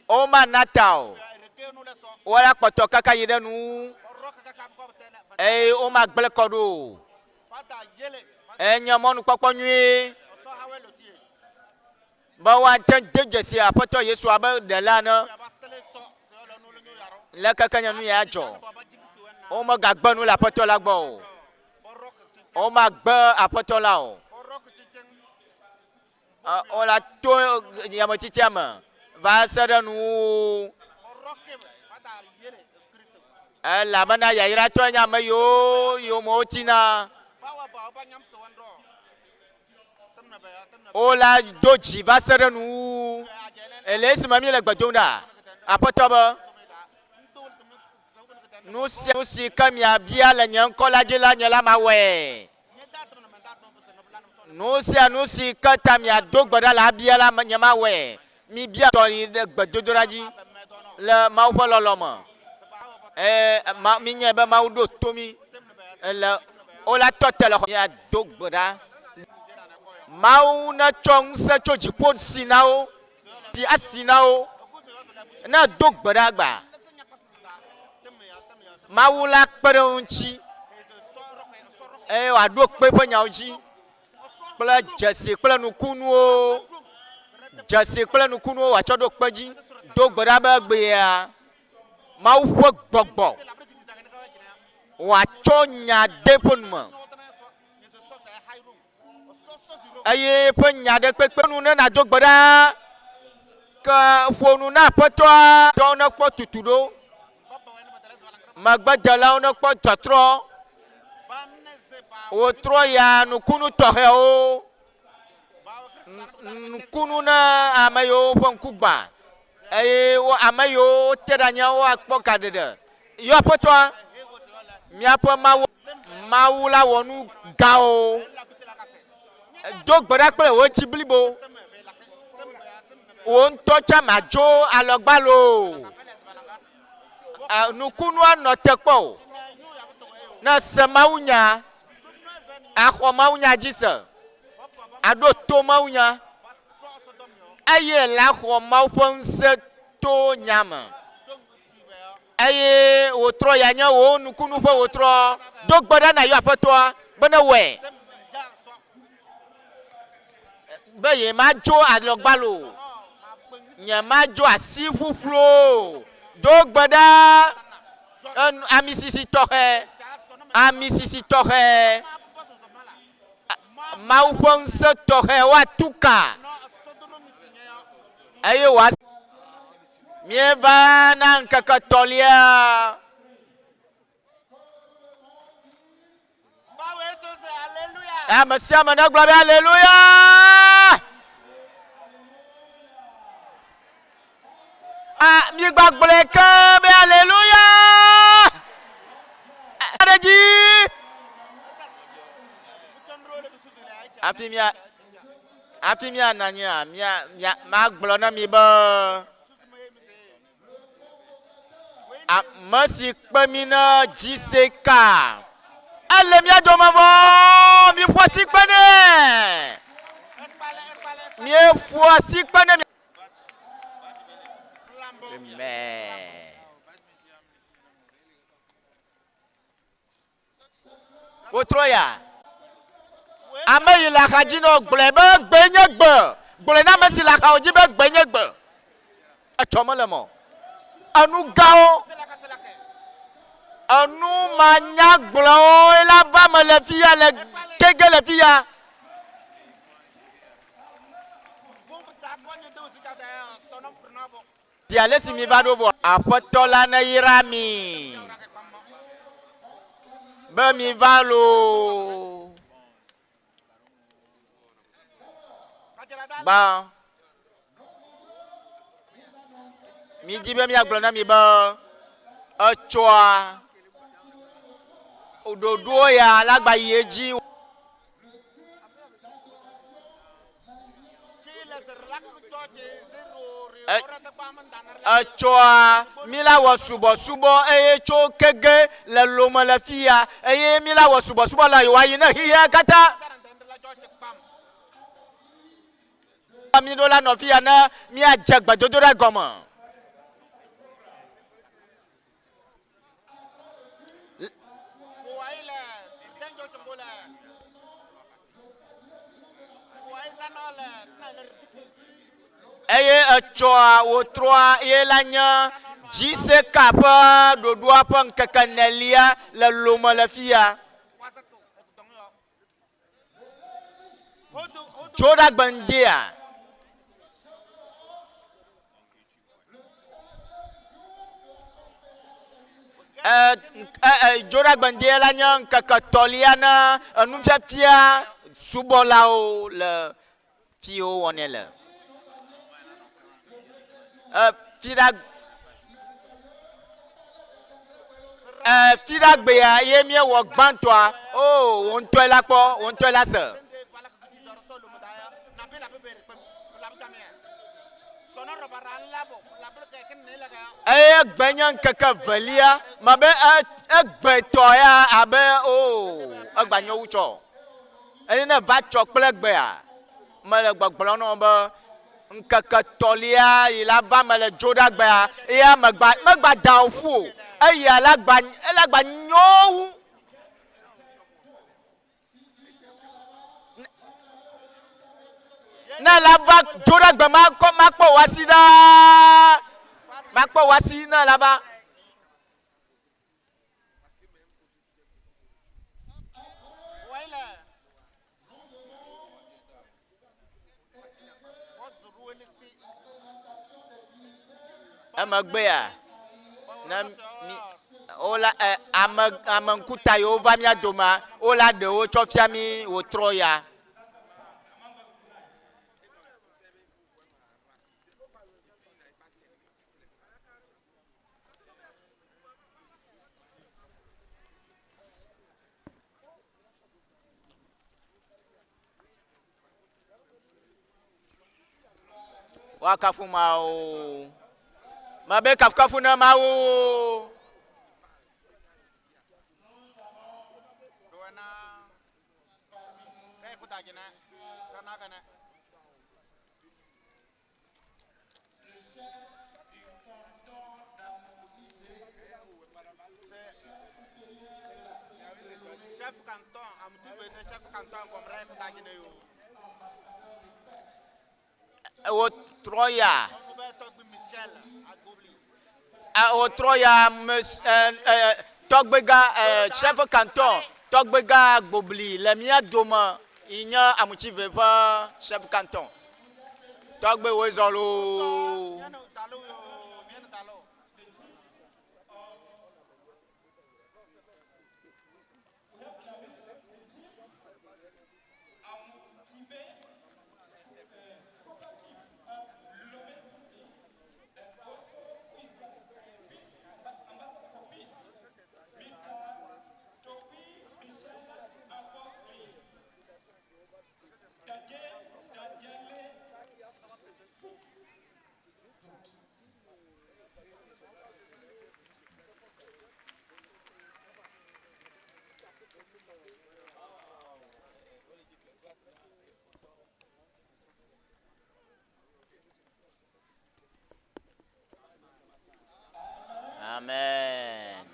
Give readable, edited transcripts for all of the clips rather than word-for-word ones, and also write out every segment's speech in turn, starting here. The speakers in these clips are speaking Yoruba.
O manatao. Wala poto kaka yidenu. O ma glekodo. Nyamonu papa nuit. Bawa ten dejesi apoto Yesu abe delana. La kaka nyanu ya jo. O ma gagba nu la poto la gbo. O ma gba apoto la o. On la to yamotitiama. Va sera nu. La mana ya ira to nyama yo motina. O la doji va sera nu. Elesi mami le gbadona. Apotoba. Nous si comme ya bia la nyanko la jela nyala mawe. Nous si katam ya dogbada la bia la nyama we. Mi bia to de gbadodoraji. Le maupo loloma. Ma mi nyebe maudo tomi. Le o la totele ya dogbada. Mau na chong se choji pod sinao. Ti asinao. Na dogbada gba. Maula kperonchi. Wa do pepe nyauji. Kple jesi kple nukunu. Jesi kple nukunu wa cho do kpeji. Do gbada be gbe ya. Mau fo gbogbo. Wa cho nya deponma. Aye pe nya de pepe nu na do gbada. Ka fo nu na petwa. Do na ko tutudo. Magbadala ono kpo totro o tro ya nukunu tohe o nukunu na amayo fonkugba o amayo teranya o akpo kadede yo potwa mi apo mawula wonu gao dogbara pe o jiblibo o ntocha majo alogbalo nukunu anotekpo na semaunya akho maunya jisa ado to maunya aye la kho maufonse to nyama aye wotro yanya wo nukunu fo wotro dogbada na yo afoto bana we beye majo alogbalo nya majo asifuflo dogbada amisisi tohe maufonse tohe watuka ayo was mieva na nkakatolia amasiama na gloire hallelujah. Mi gbagble kan be hallelujah. Adeji. Afimia nanya mia magblo na mi ba. Masi pamina jiseka. Ale mi adomavo mi fosi pene. Mi fosi pene. Amen. Otroya. Ame la kajino gblebe gbenyegbe. Gble na mesi la ka ojibe gbenyegbe. Achomolemo. Anu gao. Anu manya glo ela ba me le fia le kege le fia. Dia lesi mi vado vo apotola na irami. Be mi valo. Ba. Mi jibe mi agblo na mi ba. Ochoa. Ododo ya lagba yeji. Choa mila wa subo cho kege le loma la fia mila wa subo la yo ayina hiya kata mi do la nɔvia ne miadze gbedodo ɖe gɔme. Eye etsɔa wotrɔa ye la nye dziseka ƒe ɖoɖoa ƒe ŋkeke nelia le lome le fia. Tso ɖe gbendia. Dzodagbendia la nye ŋkeke tɔlia na enufiafia subɔlawo le fiwo wɔnɛ le. Fiɖagbea ye miewɔ gbãtɔa, o wo ŋutɔe la kpɔ, wo ŋutɔe la se. Eye gbe nye ŋkeke velia, mabe egbetɔ ya abe o egba nye wutsɔ. Eye ne va tsɔ kple gbea, mele gbɔgblɔ nɔ be ŋkeke tɔlia yi la va me le dzoɖagbea, eya megba da wo ƒu o. Eya la gba nyowu. Ne la va dzoɖagbe makpɔ wasi ɖaa. Makpɔ wasi ne la va. Emegbea, na mi wola ame ŋkuta yiwo va mia doma, wola ɖewo tsɔ fia mi wotrɔ ya. Wakafu Mawu. Mabe kafu na Mawu. Chef canton, chef canton comme Troya. Troya, Togbega, chef canton, Togbega Gbobli, le mia doma, il y a amuchive pas chef canton. Togbe Wezolo. Amen.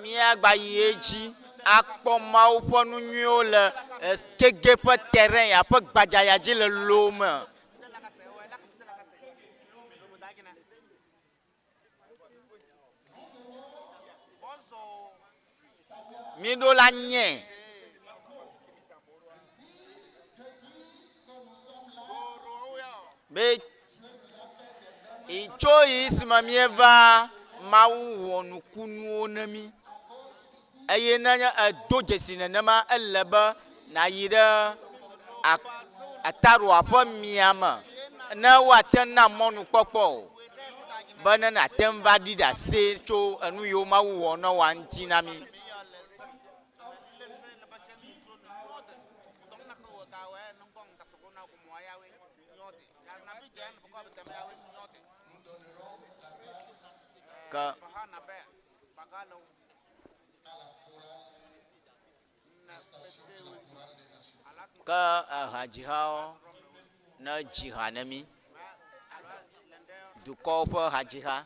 Miagba yeji akpɔ Mawu ƒe nu nyuiwo le kege ƒe terrain ya ƒe gbadzaya dzi le lome. Mi ɖo la nye. Be itso yi si me mieva Mawu wɔ nukunuwo ne mi. Eye ne edo dzesi nenema ele be na yi ɖe ataroa ƒe miame ne woate na mɔnukpɔkpɔ o. Be ne nate va ɖi ɖe ase tso enu yiwo Mawu wɔ ne wa ŋuti na mi. Ka ke hadzihawo ne dzi ha ne mí dukɔwo ƒe hadziha.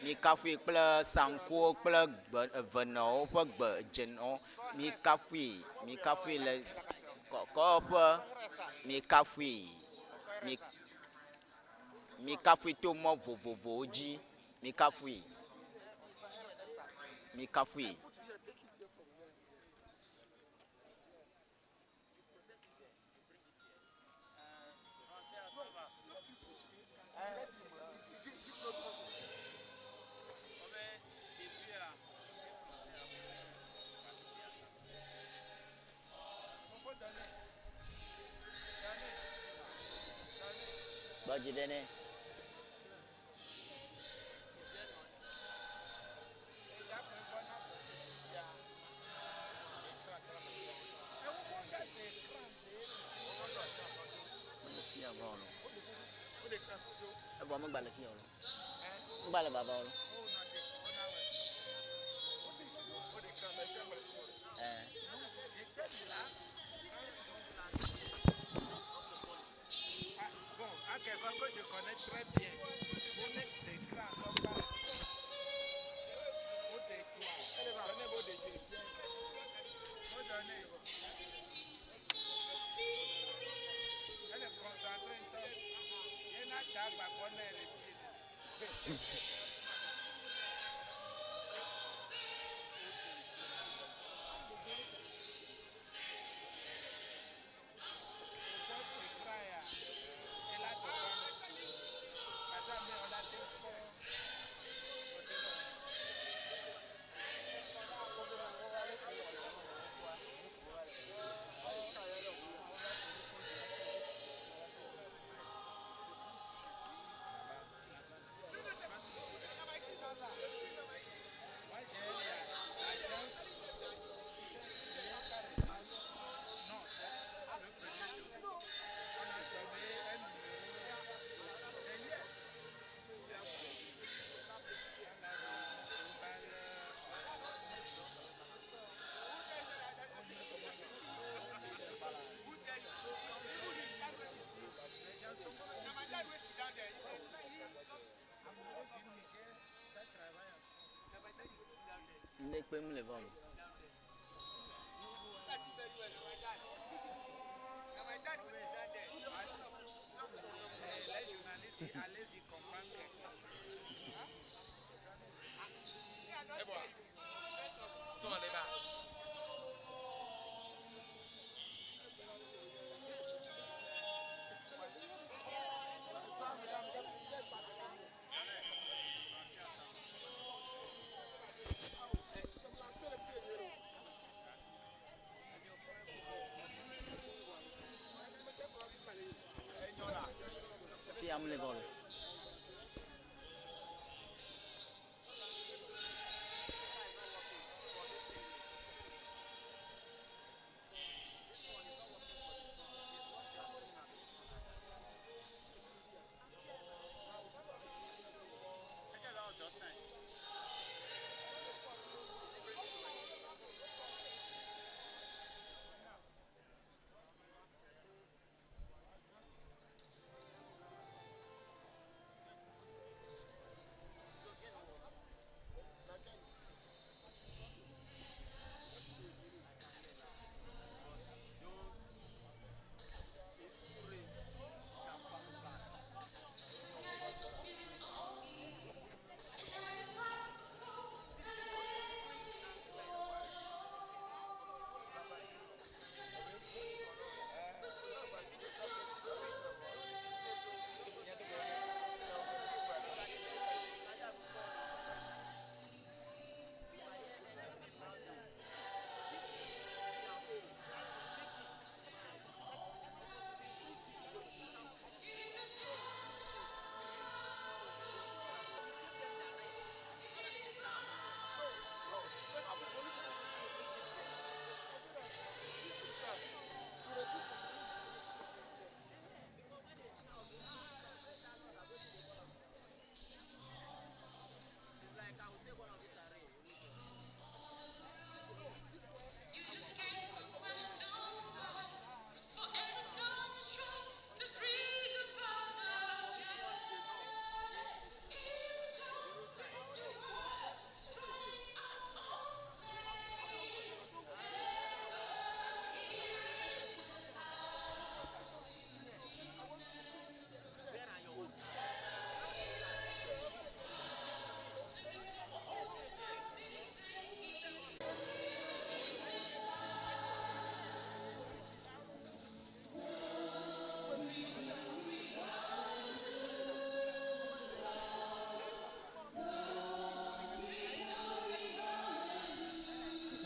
Mikafui kple sankuwo kple evenewo ƒe gbe dzenɔwo mikafui le kɔkɔƒe mikafui to mɔ vovovowo dzi mikafui. Bagi dene. Vamos embala aqui, ó. Embala baba, ó. Bon, à quel point que je connais très bien, vous n'êtes des grands comme ça. Vous êtes quoi? Donnez vos déchets. Vous donnez. Elle est concentrée, top. Il y en a qui ont abonné les filles. Ne peux me le vendre. Allez-y, comprendre. Et voilà. Sont les bas. Fiam le vol.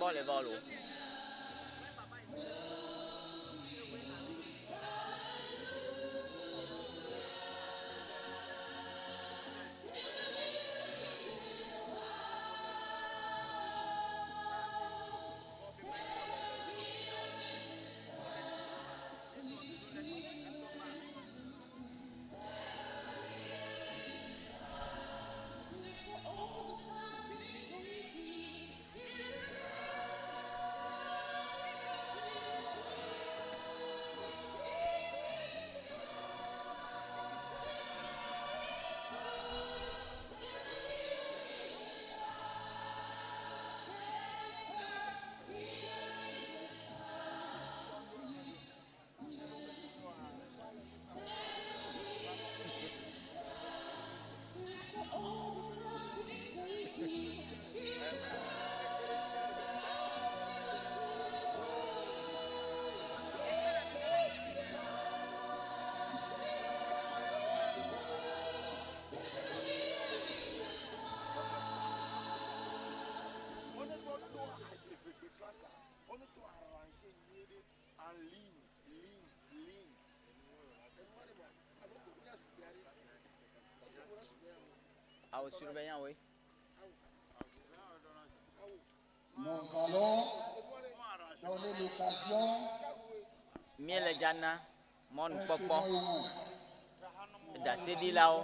Bon, les vols. Ah, au surveillant, oui. Nous allons donner l'occasion Miel et Jana, mon d'un popo, témoignage. d'Assedi là-haut.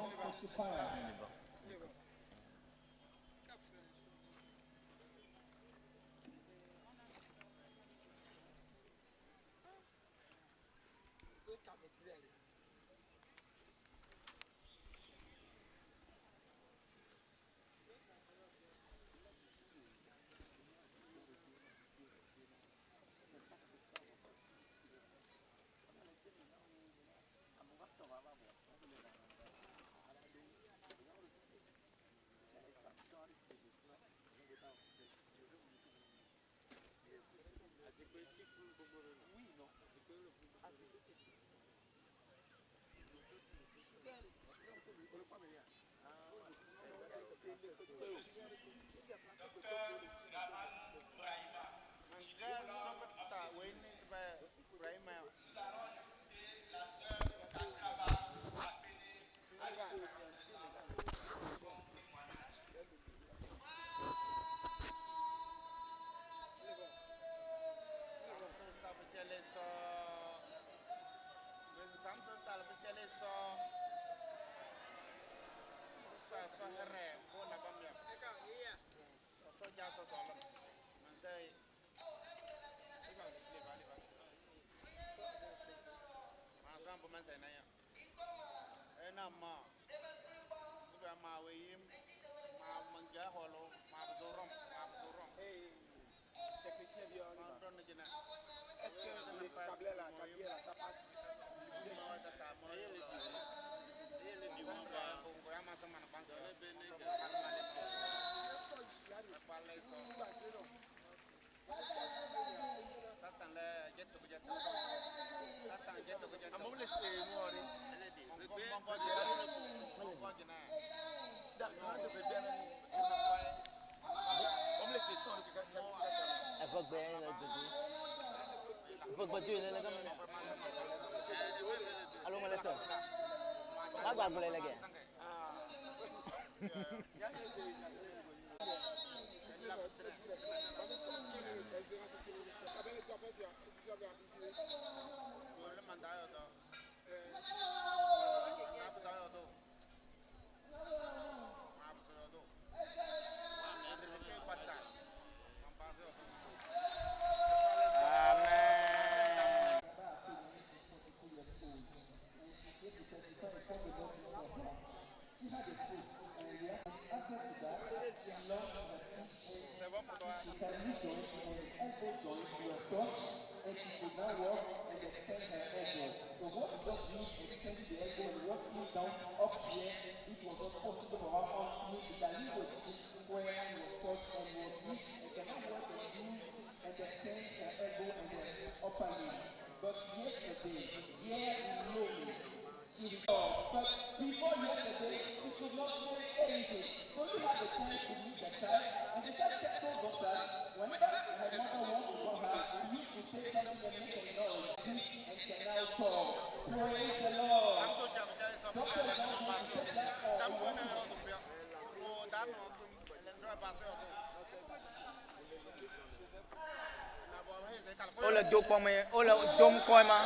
O le do kpɔmɛ, o le dom kɔɛ ma.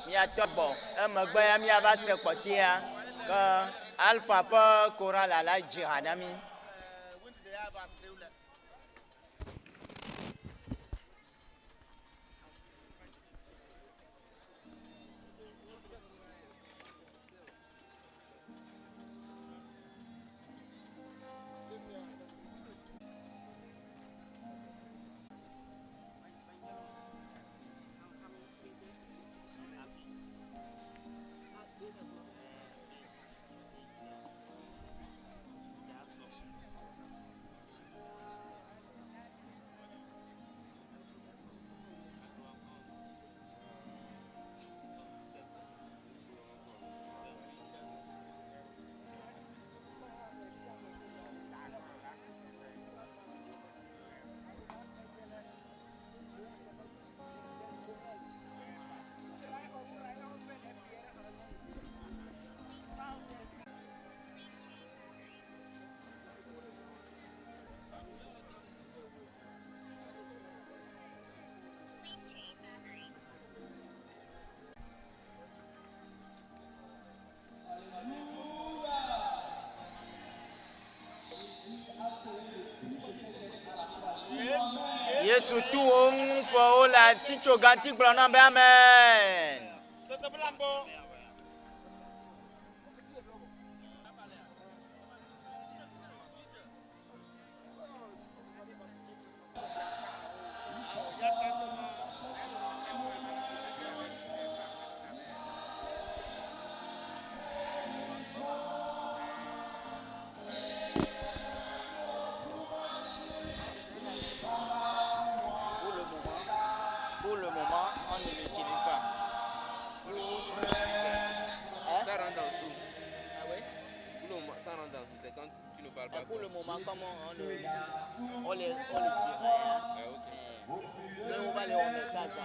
Miatɔ bɔ, emegbe ya miava se kpɔtia ke Alpha ƒe koral la dzi ha na mi. Yesu tu wo ŋu fɔ wo le atsitsoganti gblɔ na be amen. Pour le moment, on ne l'utilise pas. Ça rentre en dessous. Ah oui? Pour le moment, ça rentre en dessous. C'est quand tu ne parles pas. Pour le moment, comment on les tire hein? Ah, ok. Mais on va les remettre à ça.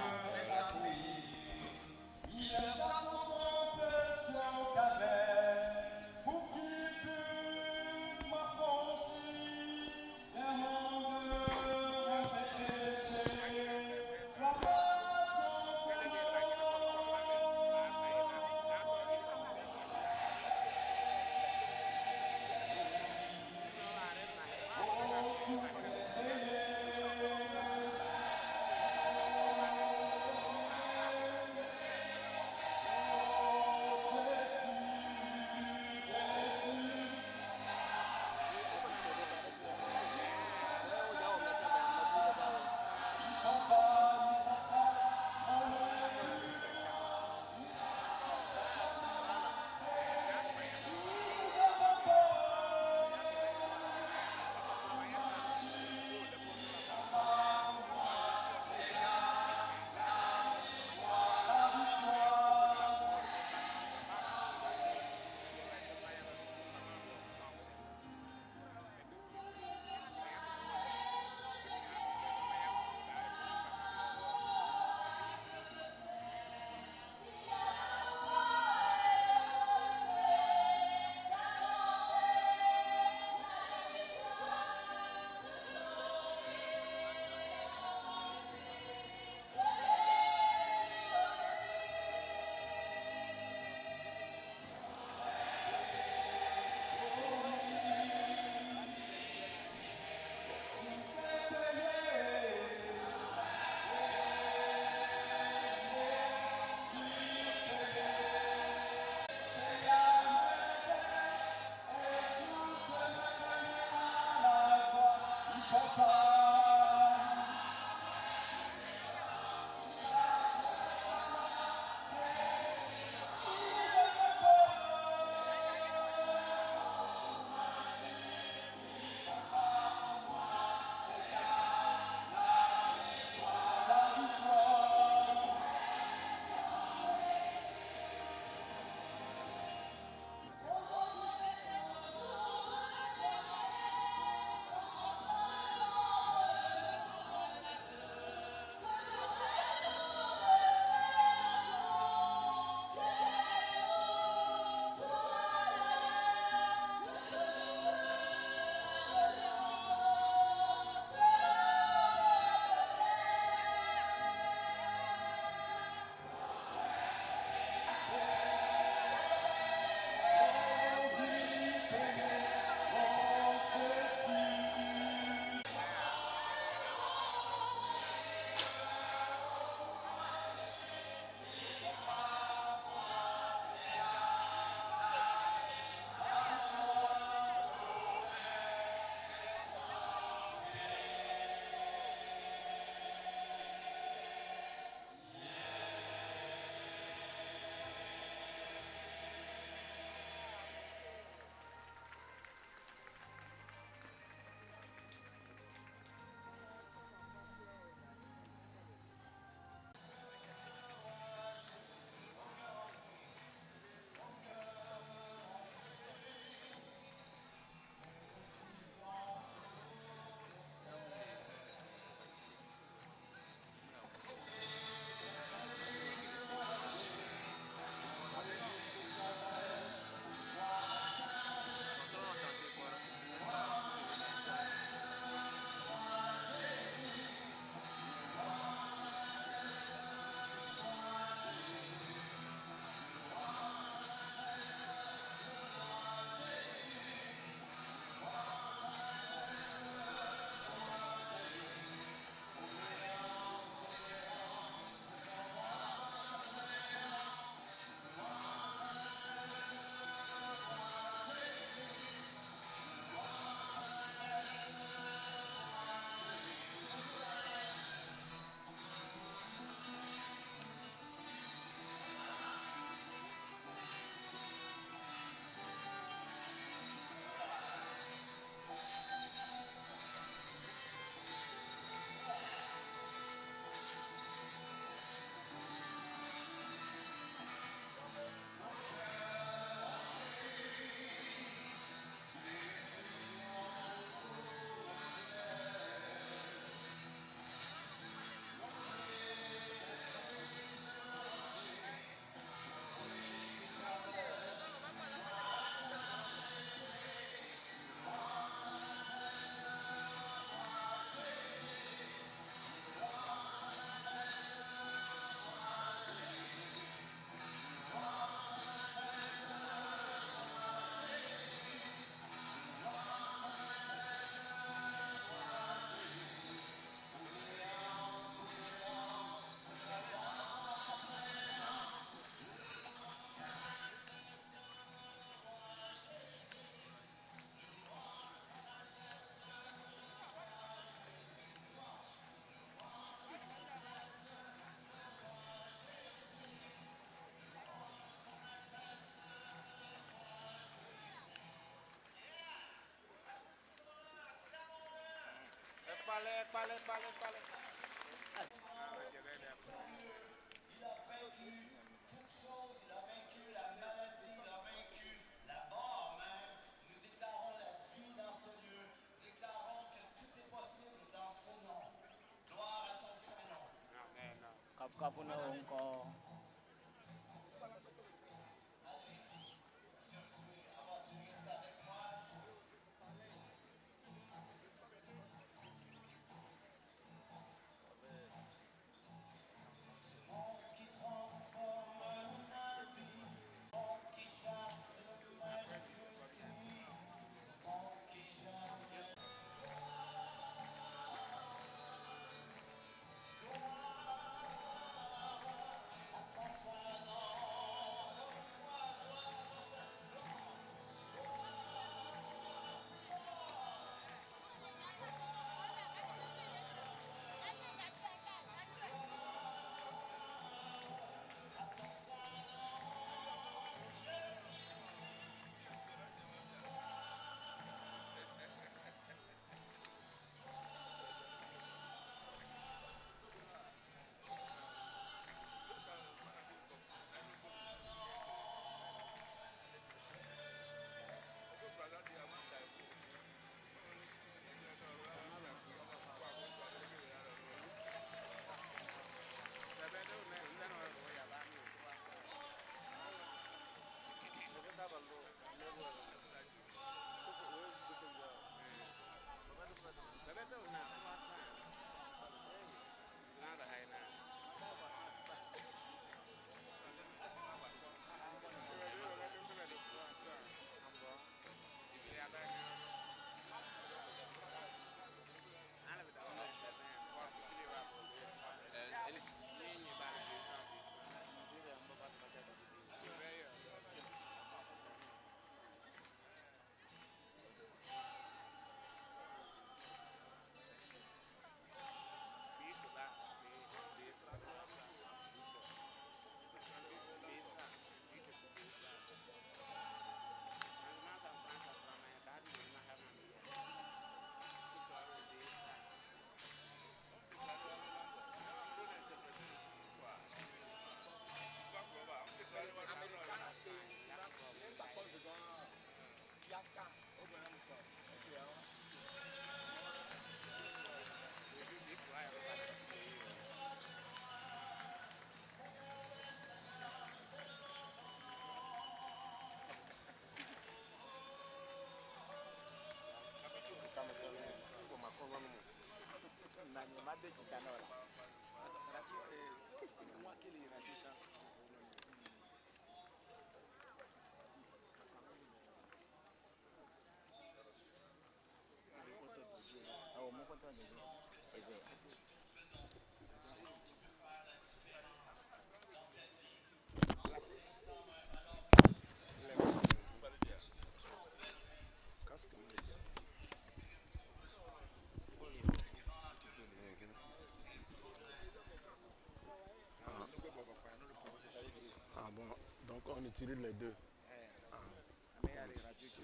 Ah bon, donc on utilise les deux.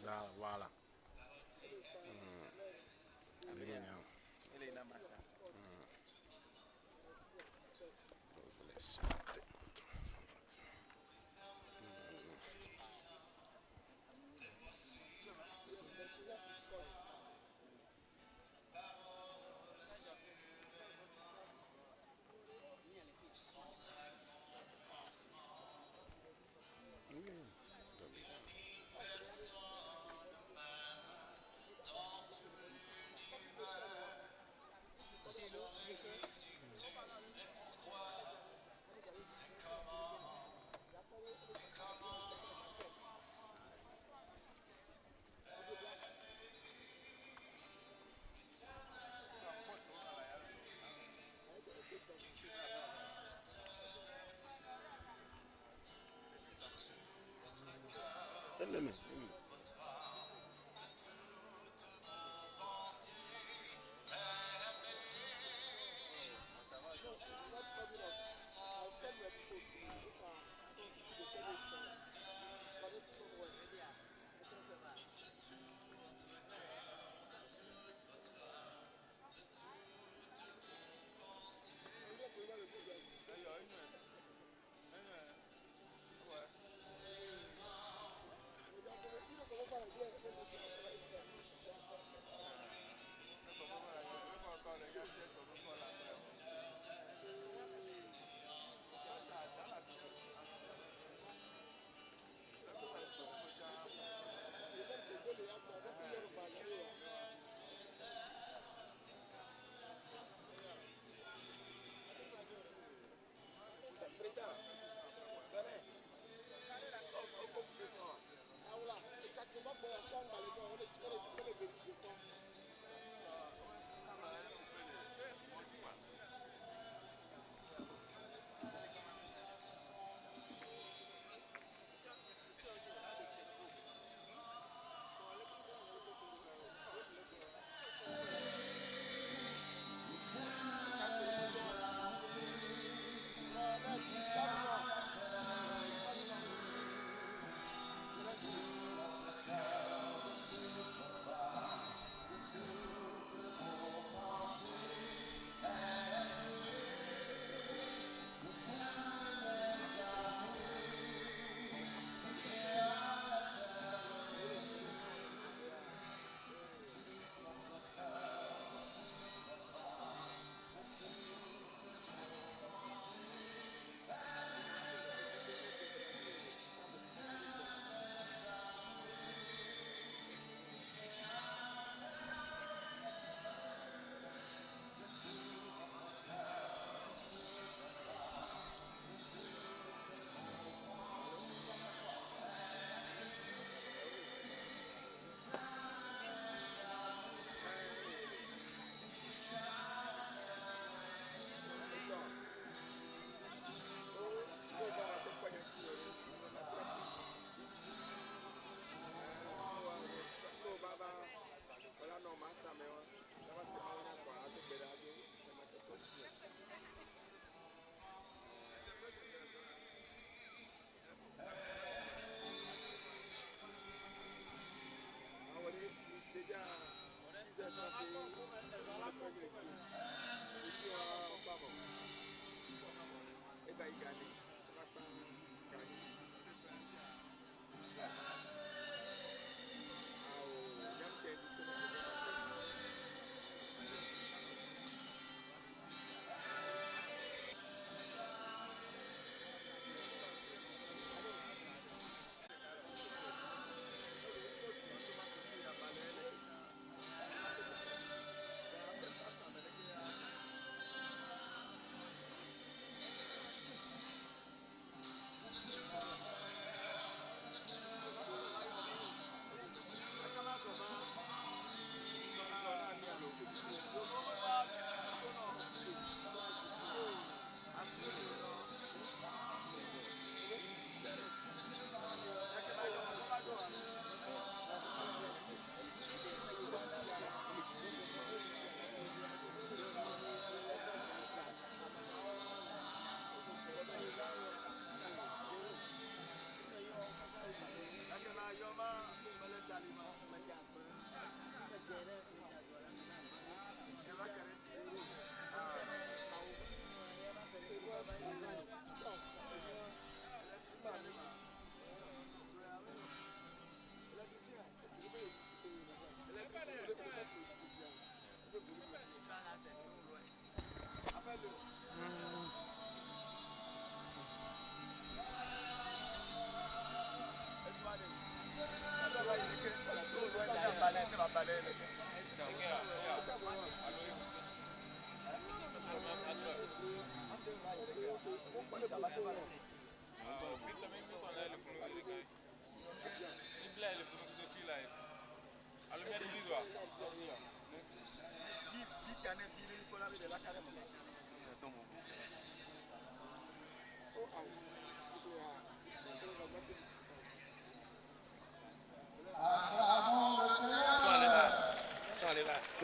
Là, voilà.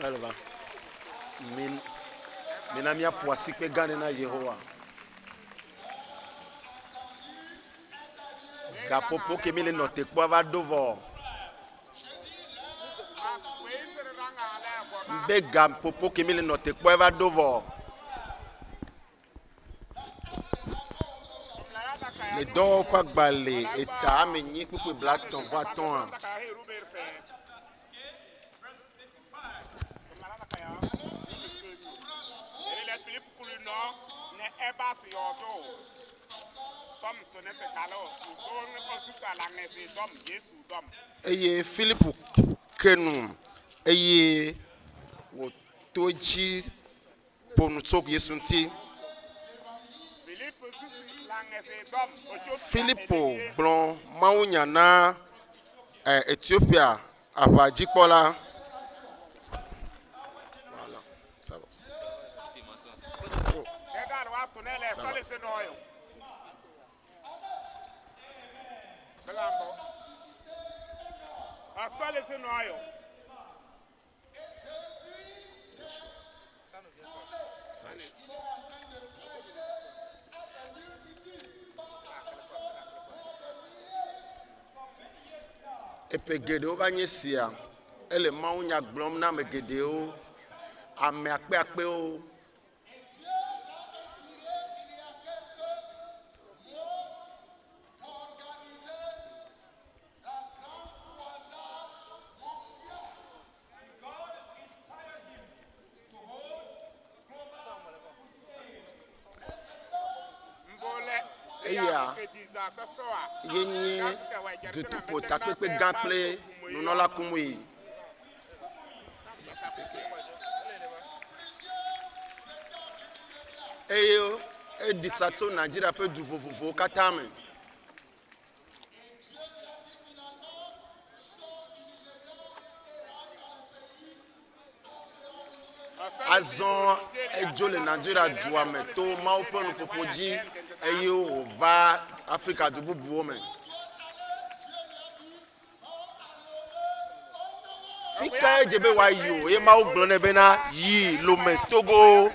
Elva. Minamia poasi pe gane na Yehowa. Gapopo kemile note kwa va dovo. Mbe gapopo kemile note kwa va dovo. Le do kwa gbale eta amenyi kuku black ton va ton. ne ebas yoto. Tom to ne pekalo. Go ne osusa langne se dom Yesu dom. Eye Philippe Kenu. Eye wo toji ponutok yesunti. Philippe susu langne se dom. Philippe Blon Maunyana Ethiopia Avadikola. Voilà, ça va. Regarde wa to ne le sole se no yo. Belambo. A sole se no yo. Epe gedewo va nye sia. Ele Mawu nya gblɔm na ame gedewo. Ame akpeakpewo. Eya yenye dutupo takpepe gã kple nunɔla kumui. Eye edisa tso Nigeria ƒe du vovovowo katã me. Azɔ edzo le Nigeria dua me to Mawu ƒe nuƒoƒo dzi eye wòva Afrika du bubuwo me. Fika edze be wòayi o, eye Mawu gblɔ nɛ bena yi Lome Togo.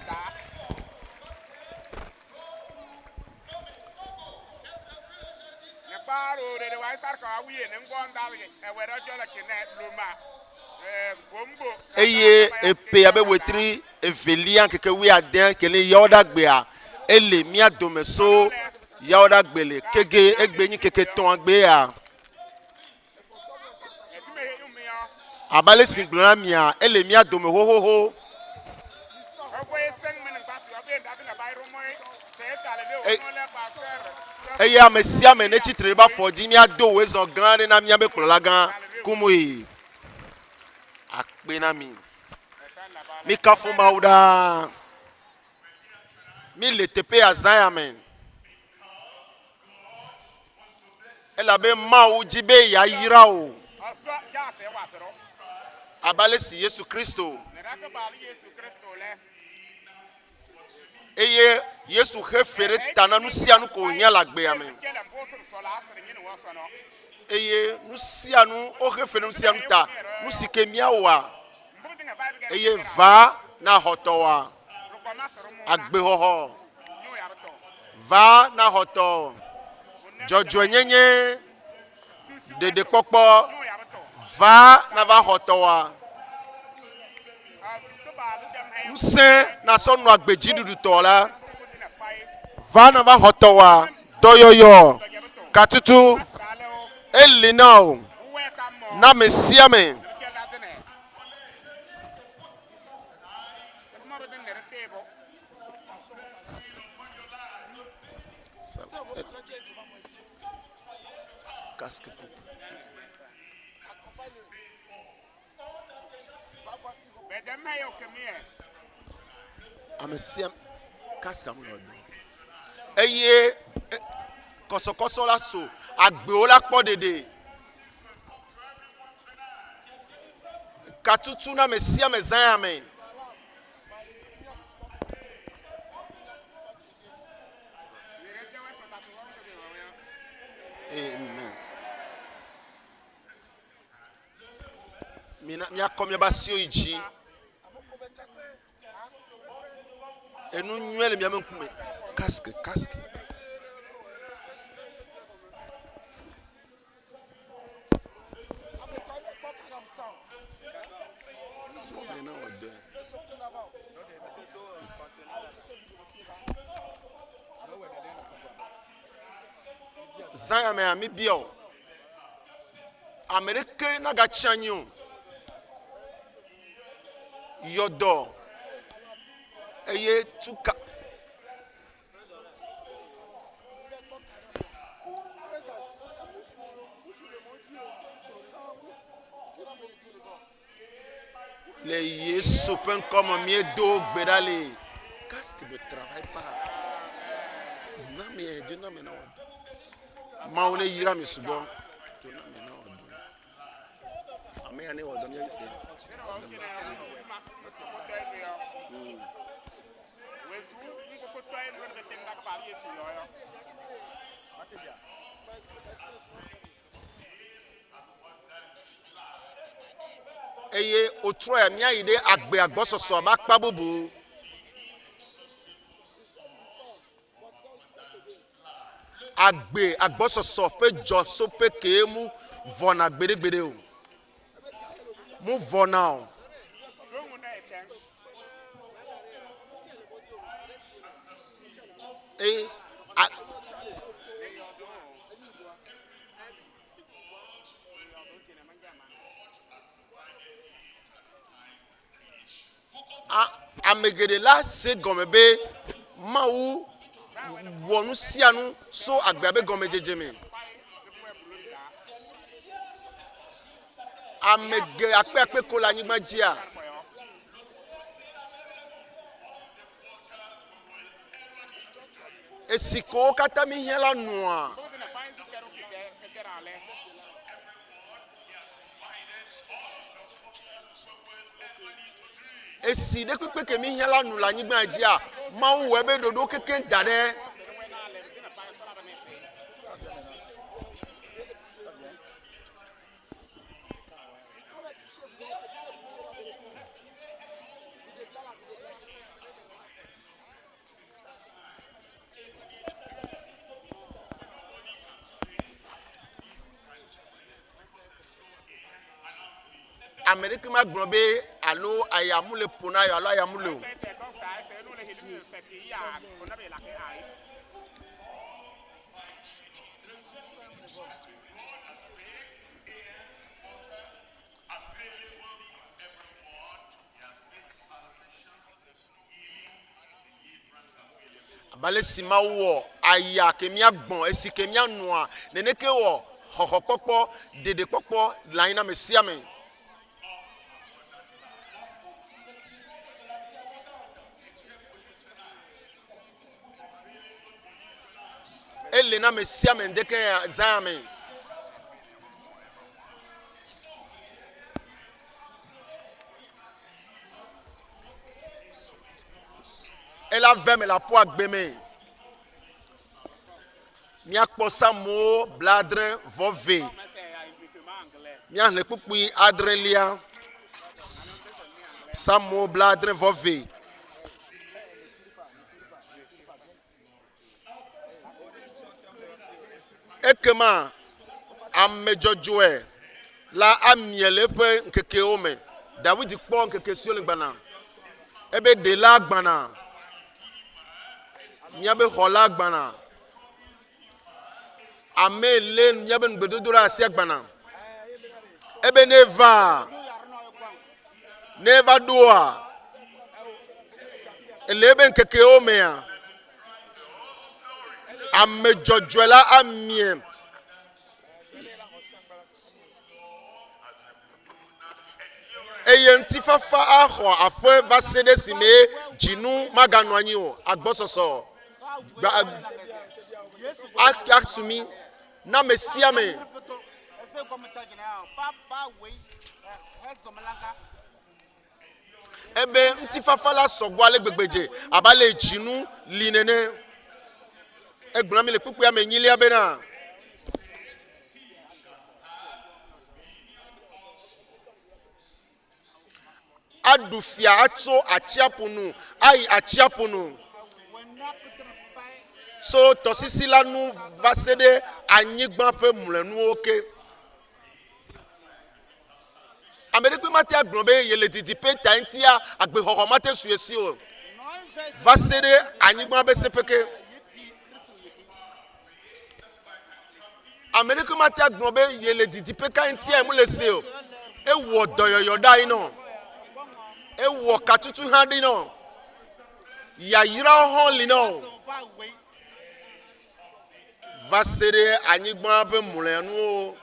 Eye epe abe wetri evelia keke wi ade kele yawodagbea ele mia dome so yawodagbele kege egbenyi keke ton agbea abale singlona mia ele mia dome hohoho eye ame sia ame ne tsitre ba fɔdzi mia do wezɔ gã ɖe na mia be kplɔla gã kumui akpe na mi kafu Mawu ɖaa mi le teƒe azã me elabe Mawu dzi be yayra o abale si Yesu Kristo eye Yesu xe fe ɖe ta na nu sia nu ko hiã le agbea me eye nu sia nu woxe fe ɖe nu sia nu ta nu si ke miawoa eye va na xɔtɔwoa agbexɔxɔ va na xɔtɔ dzɔdzɔenyenye ɖeɖekpɔkpɔ va na va xɔtɔwoa ŋusẽ na sɔ nu agbedziɖuɖu tɔ la va na va xɔtɔwoa dɔyɔyɔ katutu eli na o na ame sia me. Casque coupe. Amesia casque amu no do. Eye kɔsɔkɔsɔ la so agbewo la kpɔ dede. Katutu na mesia me zã ame. Amen. Mia komia basio iji. Enu nyuele mia menkume. Casque. Zaya me ami bio. Amerike na ga chanyo. Yodo. Eye tuka Le Yesu pen comme miedo gbedale. Qu'est-ce qui ne travaille pas? Non mais Dieu non mais non. Maune yira mi subo. Tu non mais non. Ame ane wa zania ise. Eye otro ya mia ide agbe agbososo ba pa bobo. Agbe agbososo pe jo so pe ke mu vona gbedegbede o. Mu vona o. Amegede la se gomebe mawu wonu sianu so agbe gome jejeme. Amege akpe kola nyigba jia. Esiko kata mi hela noa. Esi de kpe ke mi hela nu la nyigba jia. Ma wo ebe dodo keke dade. Amerique ma gbrobe alo ayamule pona yo alo ayamule o. Abale sima wo aya kemia gbon esi kemia noa neneke wo hohopopo dede popo laina mesia me. Elena mesia me ndeke zame. Elle a veut me la poa gbeme. Mia kposa mo bladre vove. Mia le pupui adrelia. Samo bladre vove. Ekema amejojoe la amiele pe nkeke ome David kpo nkeke siole gbana ebe de la gbana nyabe hola gbana amele nyabe ngbedodora asia gbana ebe neva doa elebe nkeke ome ya amejojoela amie eye ntifafa aho afwe vasede sime jinu maganu anyi o agbososo aksumi na mesia me ebe ntifafa la sogbo ale gbegbeje abale jinu linene egbona mi le pupu ya me nyili abena adufia ato achiapunu ai achiapunu so tosisi lanu vasede anyigba pe mulenu oke Amerique mate agbrobe yele didi pe taintia agbe hoho mate suesi o vasede anyigba be sepeke Amerique mate agbrobe yele didi pe kaintia emulese o ewo doyoyo dai no ewo katutu handi no yayira honli no vasede anyigba be mulenu o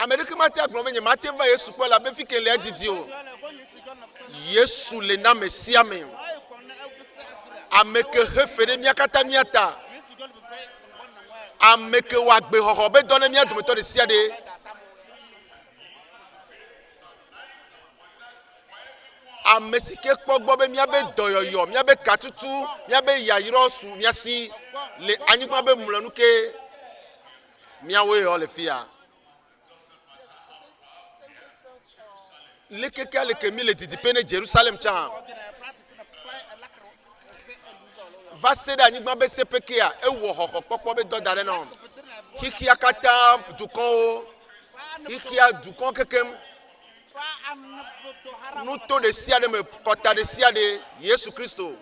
Amérique m'a dit agblɔme nye mate va Yesu kpɔ la be fi ke le didi o. Yesu le na Mesia me. Ame ke he fe ɖe mía katã mía ta. Ame ke wɔ agbexɔxɔ be dɔ ne mía dometɔ ɖe sia ɖe. Ame si ke kpɔ gbɔ be míabe dɔyɔyɔ, míabe katutu, míabe yayirɔ su míasi le anyigba be mlɔnu ke míawoe yɔ le fia. Lekeke aleke mi le didipe ne Jerusalem tsã. Va se ɖe anyigba be sepekea ewɔ xɔxɔ kpɔkpɔ be dɔ da ɖe na. Xixia katã dukɔwo, xixia dukɔ kekem. Nuto ɖe sia ɖe me kɔta ɖe sia ɖe Yesu Kristo.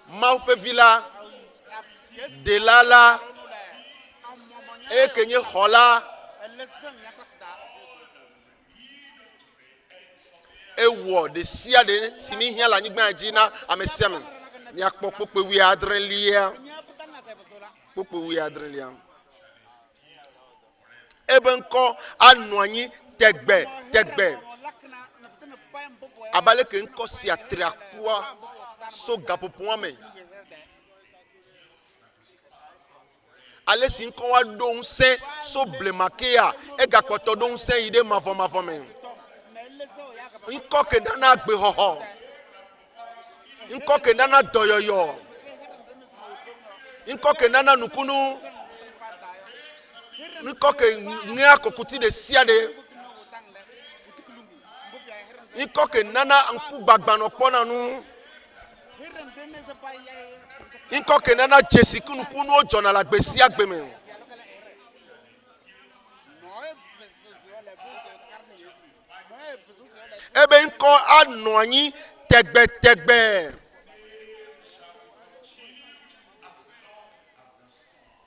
Mawu ƒe vi la, ɖela la, eye ke nye xɔ la. Ewɔ ɖe sia ɖe si mi hiã le anyigba dzi na ame sia me. Miakpɔ kpokpe 17lia. Kpokpe 17lia. Ebe ŋkɔ anɔ anyi tegbe. Abale ke ŋkɔ si atre akua so gaƒoƒoa me. Ale si ŋkɔ wa ɖo ŋusẽ so blemakea egakpɔtɔ ɖo ŋusẽ yi ɖe mavɔ me. Ŋkɔ ke nana agbexɔxɔ. Ŋkɔ ke nana dɔyɔyɔ. Ŋkɔ ke nana nukunu. Ŋkɔ ke ŋea kokuti ɖe sia ɖe. Ŋkɔ ke nana ŋkugbagbãnɔ kpɔna nu. Ŋkɔ ke nana dzesi kunukunuwo dzɔna le agbe sia gbe me. Ebe ŋkɔ anɔ anyi tegbe.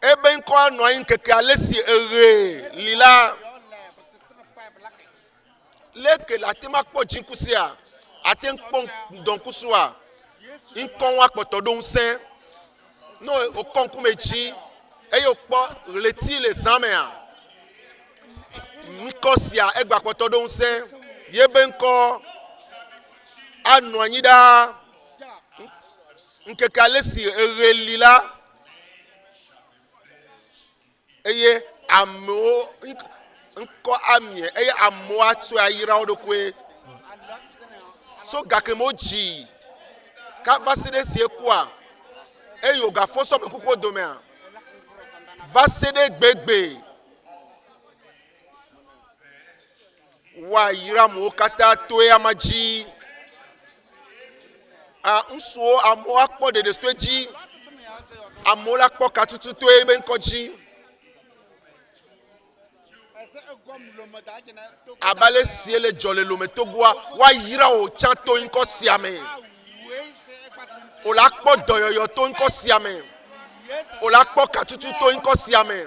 Ebe ŋkɔ anɔ anyi keke ale si eɣe li la. Leke le ate ma kpɔ dzikusia, ate ŋkpɔ dɔnkusua. Ŋkɔ wa kpɔtɔ ɖo ŋusẽ. No wokɔ ŋkume dzi eye wokpɔ ɣleti le zã mea. Ŋkɔ sia egba kpɔtɔ ɖo ŋusẽ. Yebe ŋkɔ anɔ anyi ɖaa. Ŋkeke ale si eɣe li la. Eye amewo ŋkɔ amie eye amewo atsɔe ayra wo ɖokue. So gake mo dzi kava se ɖe si ekua eye wògafɔ sɔ me kuku domea. Va se ɖe gbegbe. Woayra amewo katã toe ama dzi. Ŋsuwo amewo akpɔ ɖeɖe toe dzi. Amewo la kpɔ katutu toe be ŋkɔ dzi. Abale sie le dzɔ le lome togoa woayra wo tsã to ŋkɔ sia me. Wola kpɔ dɔyɔyɔ to ŋkɔ sia me. Wola kpɔ katutu to ŋkɔ sia me.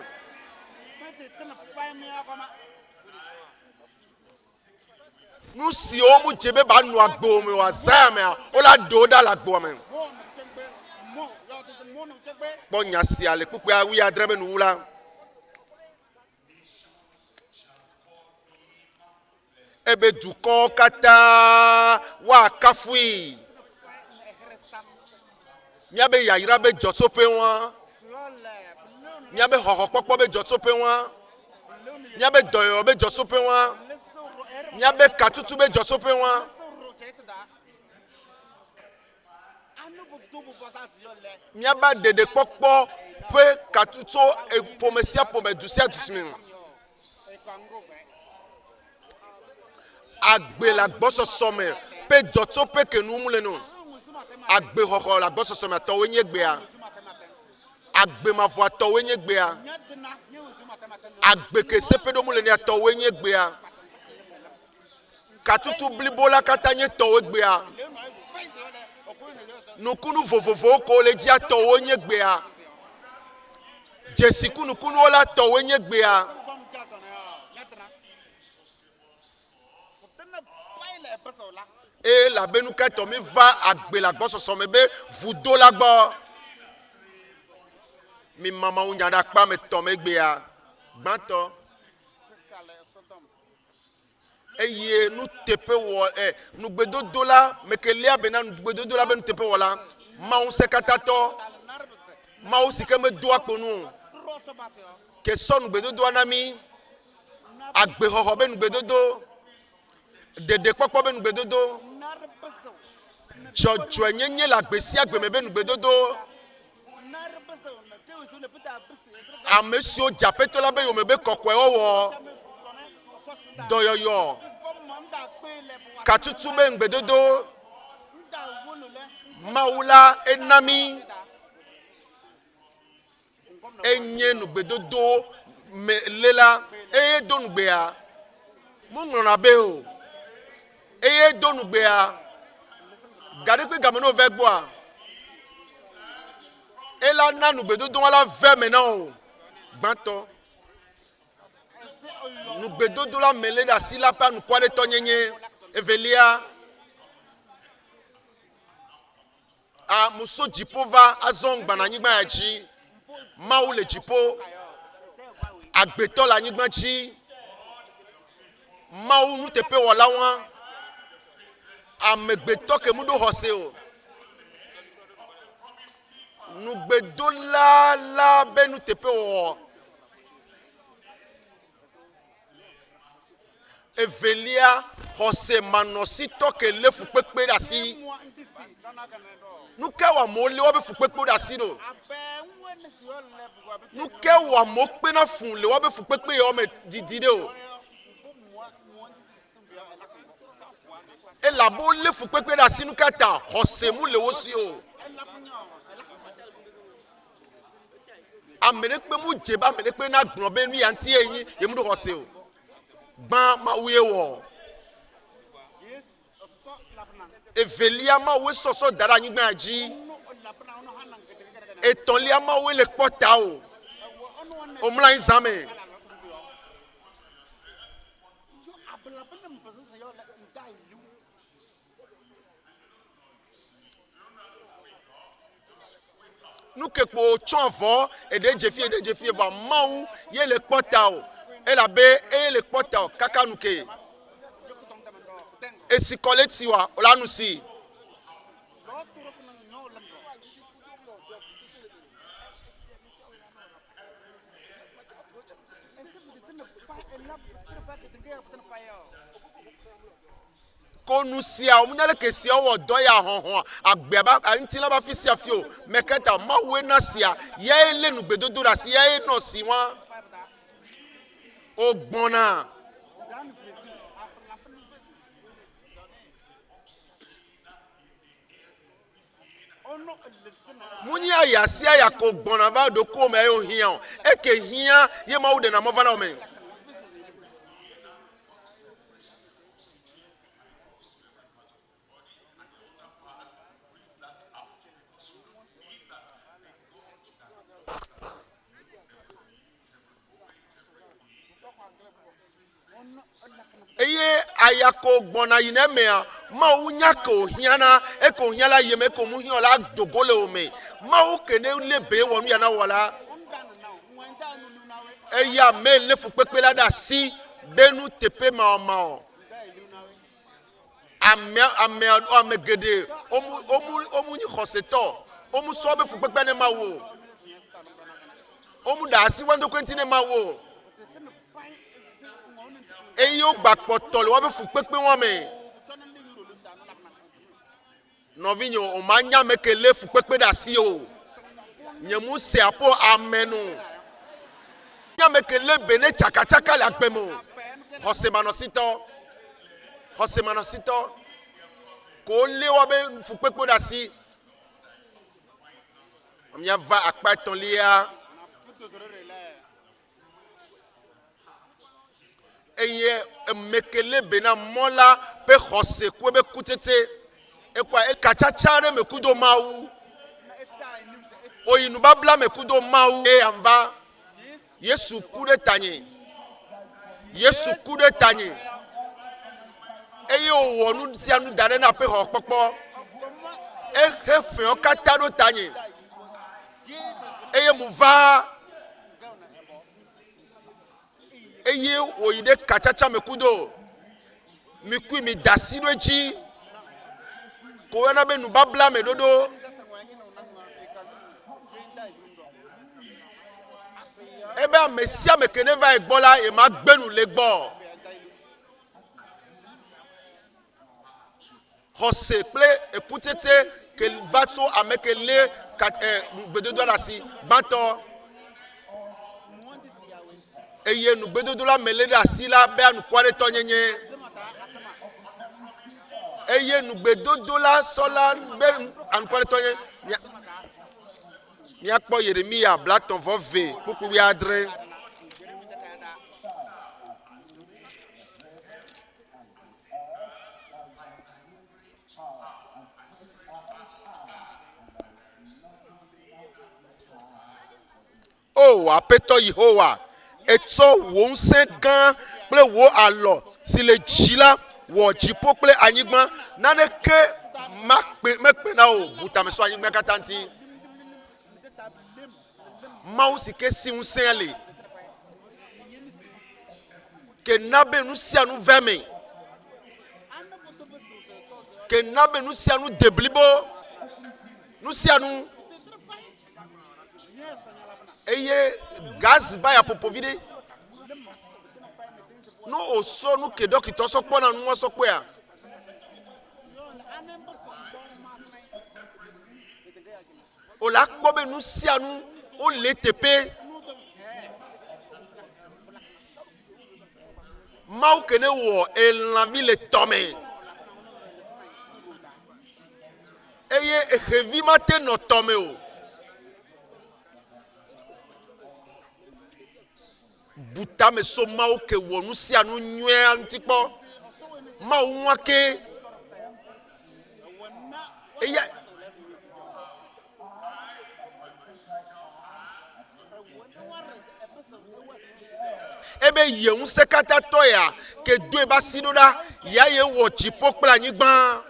Nu siwo mu dze be ba nu agbo me wòazã mea wola ɖewo ɖa le agboa me. Kpɔ nya sia le kpukpea 17 be nuwu la. Ebe dukɔwo katã woakafui. Míabe yayra be dzɔtsoƒe wa. Míabe xɔxɔkpɔkpɔ be dzɔtsoƒe wa. Míabe dɔyɔyɔ be dzɔtsoƒe wa. Míabe katutu be dzɔtsoƒe wa. Míaba ɖeɖekpɔkpɔ ƒe katutu ƒome sia ƒome du sia du si me. Agbe le agbɔsɔsɔ me pe dzɔtsoƒe ke nu mu le no. Agbexɔxɔ le agbɔsɔsɔ me atɔwoe nye gbea. Agbe mavɔ atɔwoe nye gbea. Agbe ke sepe ɖo mu le ne atɔwoe nye gbea. Katutu blibo la katã nye tɔwoe gbea. Nukunu vovovowo ko le dzi atɔwoe nye gbea. Dzesi kunukunuwo la tɔwoe nye gbea. La benu ketɔ mi va agbe le agbɔsɔsɔ me be vudo la gbɔ. Mi mamawo nya ɖe akpa me tɔ me gbea. Gbãtɔ eye nu tepe wɔ nugbedodo la mekelia bena nugbedodo la be nu tepe wɔ la mawu sekatatɔ mawu si ke me do akponu ke sɔ nugbedodo na mi agbexɔxɔ be nugbedodo dedekpɔkpɔ be nugbedodo dzɔdzɔenyenye le agbe sia agbe me be nugbedodo ame siwo dze aƒetɔ la be yome be kɔkɔe wɔwɔ dɔyɔyɔ katutu be nugbedodo mawu la ena mi enye nugbedodo me lela eye do nugbea mu ŋlɔna be o eye do nugbea gaɖekpe game ne wo vɛ gbɔa ela na nugbedodo la vɛ me na o gbãtɔ nugbedodo la me le ɖe asi la ƒe nukua ɖe tɔ nyenye evelia muso dziƒo va azɔ ŋgbana anyigba ya dzi mawu le dziƒo agbetɔ le anyigba dzi mawu nuteƒe wɔla wa amegbetɔ ke mu ɖo xɔse o nugbedola la be nuteƒe wɔwɔ evelia xɔse manɔsitɔ ke le fukpekpe ɖe asi nuke wɔ amewo le wobe fukpekpe ɖe asi ɖo nuke wɔ amewo kpena fu le wobe fukpekpe yawo me didi ɖe o elabo le fukpekpe ɖe asi nuka ta xɔse mu le wo si o ame ɖekpe mu dze be ame ɖekpe na gblɔ be nu ya ŋuti enyi yemu ɖo xɔse o gbã mawu ye wɔ evelia mawu sɔsɔ da ɖe anyigba dzi etɔ̃lia mawu le kpɔ ta o omlɔ anyi zã me nukekpo tsɔ avɔ eɖe dze fie vɔ mawu ye le kpɔ ta o elabe eye le kpɔ ta o kaka nuke esi kɔ le ti wa o la nu si ko nu sia o munya le ke sia wɔ dɔ ya hɔhɔn agbe ba ŋuti la ba fi sia fi o mɛkɛta mawu na sia ya le nugbedodo ɖe asi ya nɔ si wa o gbɔna munyi aya si aya ko gbɔna va do ko me ayo hiã o eke hiã ye mawu de na mɔ va na o me eye aya ko gbɔna yi ne mea mawu nya ko hiãna eko hiã la yeme eko mu hiã la dogo le o me mawu ke ne le be wɔ nu ya na wɔ la eya me le fukpekpe la ɖe asi be nu teƒe mawɔmawɔ ame geɖe womu nyi xɔsetɔ womu sɔ be fukpekpe ne mawu womu ɖe asi wɔndokwe ŋuti ne mawu eye wo gbakpɔtɔ le wobe fukpekpe wɔn me nɔvi nye o ma nya me ke le fukpekpe ɖe asi o nye mu se aƒo amenu nya me ke le be ne tsakatsaka le agbe me o xɔsemanɔsitɔ ko le wobe fukpekpe ɖe asi miava akpa etɔ̃lia eye mekele bena mɔla pe xɔse ko be kutete ekwa ekatsatsa ɖe me kudo mawu oyinu babla me kudo mawu eye anva Yesu ku ɖe tanye eye wòwɔ nu sia nu da ɖe na pe xɔ kpɔkpɔ ehe fɛ̃wo katã ɖo tanye eye mu va eye wòyi ɖe katsatsa me kudo mi kui mi dasi do echi ko na be nu babla me dodo ebe amesia me kene va egbola e ma gbenu le gbo José ple ekutete ke vaso amekele gbedodo la si bato eye nu gbedodo la mele da si la be anu kware to nyenye eye nu gbedodo la sola be anu kware to nyenye mi akpo Yeremia blaton vo ve puku wi adre oh apeto Yehowa eto wo nse gan ple wo alo si le jila wo jipo ple anyigban nane ke me na o buta me so anyigban katanti mawu si ke si nse le ke nabe nu si anu veme ke nabe nu si anu deblibo nu si anu eye gaz ba ya popovide no oso nu ke dokito so po na nu so pe a o la kpo be nu si anu o le tepe mau kene wo elanvi le tome eye ehevi mate no tome o buta me so mau ke wo nu si anu nwe antipo mau nwake eye ebe ye un sekata toya ke do e ba sidoda ya ye wo chipo pla nyigban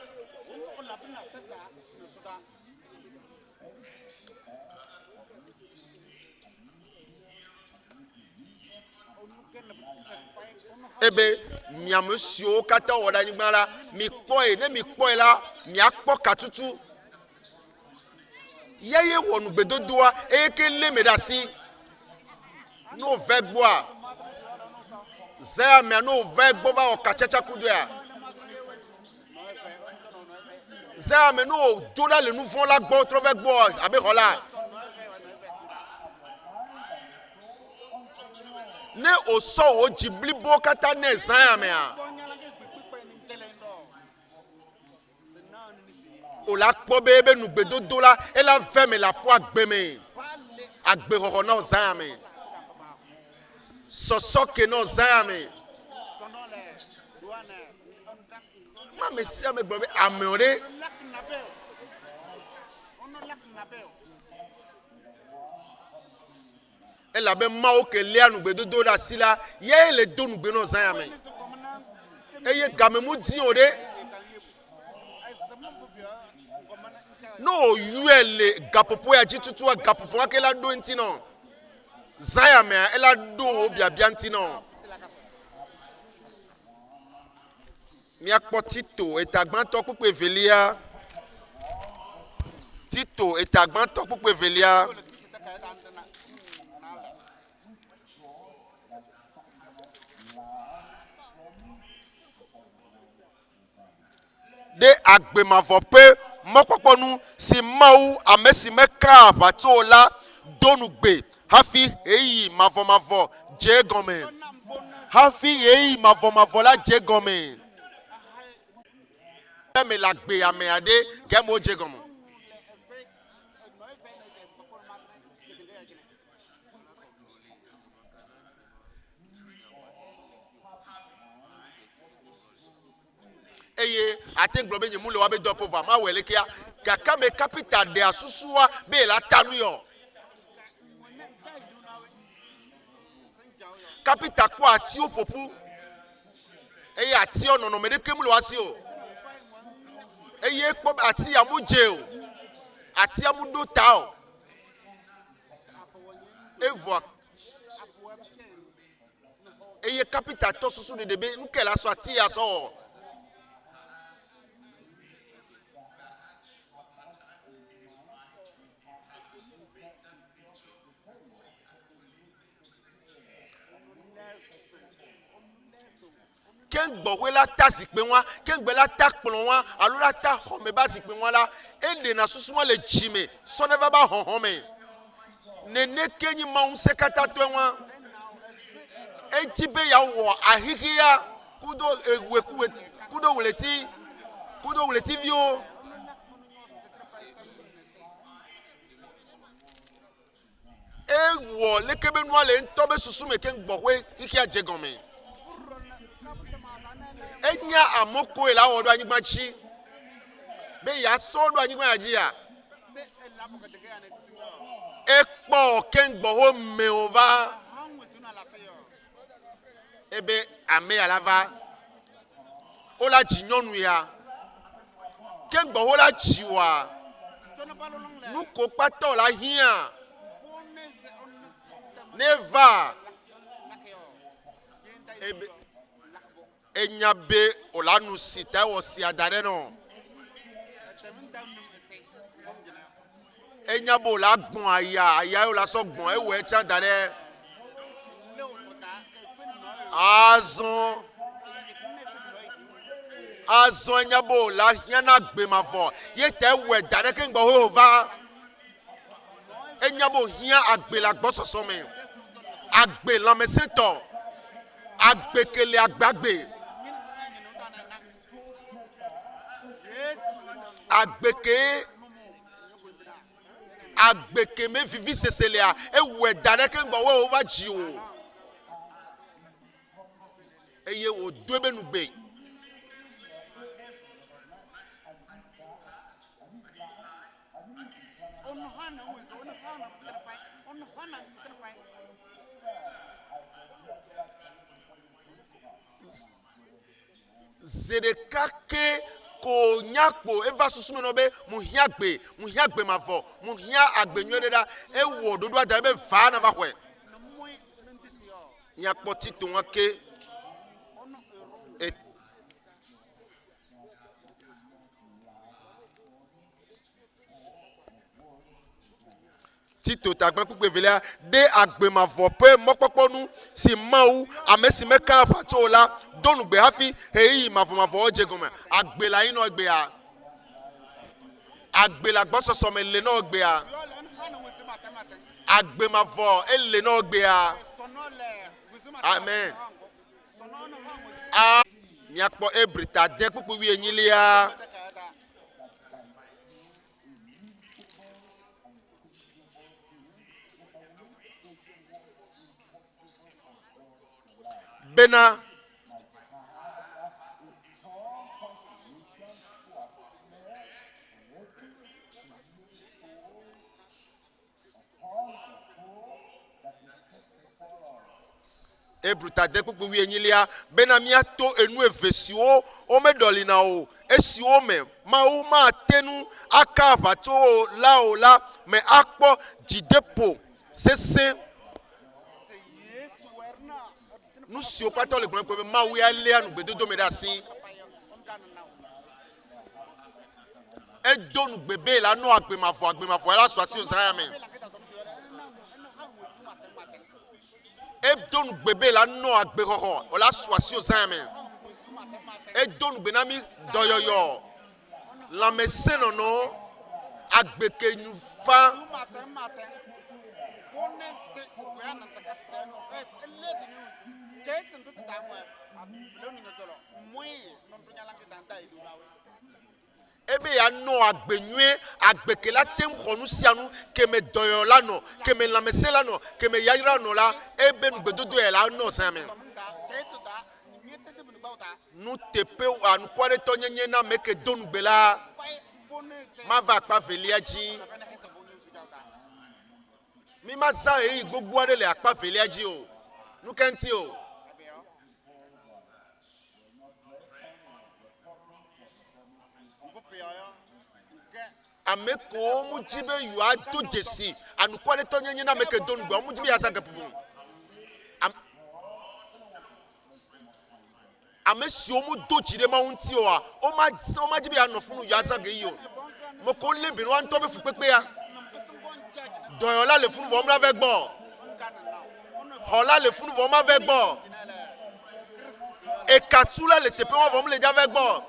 ebe miamsio kata woda nyigban la mi kpoe ne mi kpoe la mi akpo katutu ya ye wo nu gbedodoa e ke le medasi no vegboa zaya me no vegbo ba o kachacha kudu ya zaya me no joda le nou fon la gbo tro vegbo abe hola ne oso o jiblibo kata ne zaya me a o la kpo bebe nu gbedodo la e la veme la po agbeme agbe hoho na zaya me sosoke no zame ma me si ame gbo amore ela be ma o ke le anu gbedodo da sila ye le donu gbe no zame eye gamemu di ore no yuele gapopo ya jitutu gapopo akela do ntino zayame ela do bia ntino mi akpo Tito etagban to pupu evelia Tito etagban to pupu evelia de agbemavo pe mopoponu si mau amesi meka batola donugbe hafi eyi mavo je gome hafi eyi mavo la je gome me la gbe ame ade ke mo je gome eye aten globe nyi mule wa be do pova ma wele kia kaka me capital de asusuwa be la tanu yo capital ko ati opopu eye ati onono me de kemule wa si o eye po ati amuje o ati amudo ta o evo eye capital to susu de be nkela so ati ya so ken gbo la ta zikpe wa ken gbe la ta kplon wa alo la ta home ba zikpe wa la ende na susu wa le jime so ne ba honhome nene kenyi ma unse kata to wa entibe ya wo ahihia kudo ewekuwe kudo wuleti vio ewo lekebe nua le ntobe susu me ken gbowe hihia jegome enya amoko ela wodo anyigba chi be ya so do anyigba ajia ekpo ken gbowo meova ebe ame alava ola jinyonu ya ken gbowo la jiwa nuko pato la hia neva ebe enyabe olanu sita wo si adare no enyabo la gbon aya ola so gbon ewo e cha dare azon enyabo la hiana gbe mavo ye te we dare ke ngbo hova enyabo hia agbe la gbo soso me agbe la meseto agbe kele agbagbe agbeke me vivi seselea ewe dare ke ngbo we over ji o eye o do be nu gbe zedekake ko nyakpo eva susume no be muhiagbe mavo muhia agbenywededa ewo dodo adare be va na va hwe nyakpo tito wake tito tagban kugbe velia de agbe mavo pe mopoponu si mau amesi meka patola donu gbe hafi heyi mavo ojegome agbe la ino gbe a agbe la gbososo me le no gbe a agbe mavo ele no gbe a amen a nyakpo ebrita de pupu wi enyilia bena ebruta de kuku wi enyilia bena miato enu evesio o medolina o esio me ma tenu aka bato la me akpo jidepo sese nous si au pato le grand ma wi ale anu gbedodo me da sin e donu gbebe la no agbemafo la so asi o san amen e donu gbebe la no agbe koko o la so asi o san amen e donu benami doyoyo la meseno no agbe ke nu fa ebe ya no agbenue agbekela tem khonu sianu keme doyola no keme lamesela no keme yayira no la ebe nu gbedodo e la no samen nu tepe anu kware to nyenye na meke donu gbela ma va pa veliaji mi ma za e gbogbo ade le apa veliaji o nu kenti o ameko mujibe yu ado jesi anukwale to nyenye na meke donu gba mujibe ya zaga pupu amesi omu do jide ma unti o a o ma jibe ya no funu ya zaga iyo moko le bi wan to be fu pepe ya doyola le funu vo mra ve gbo hola le funu vo ma ve gbo Et Katsula le tepe on va me le dire avec bon.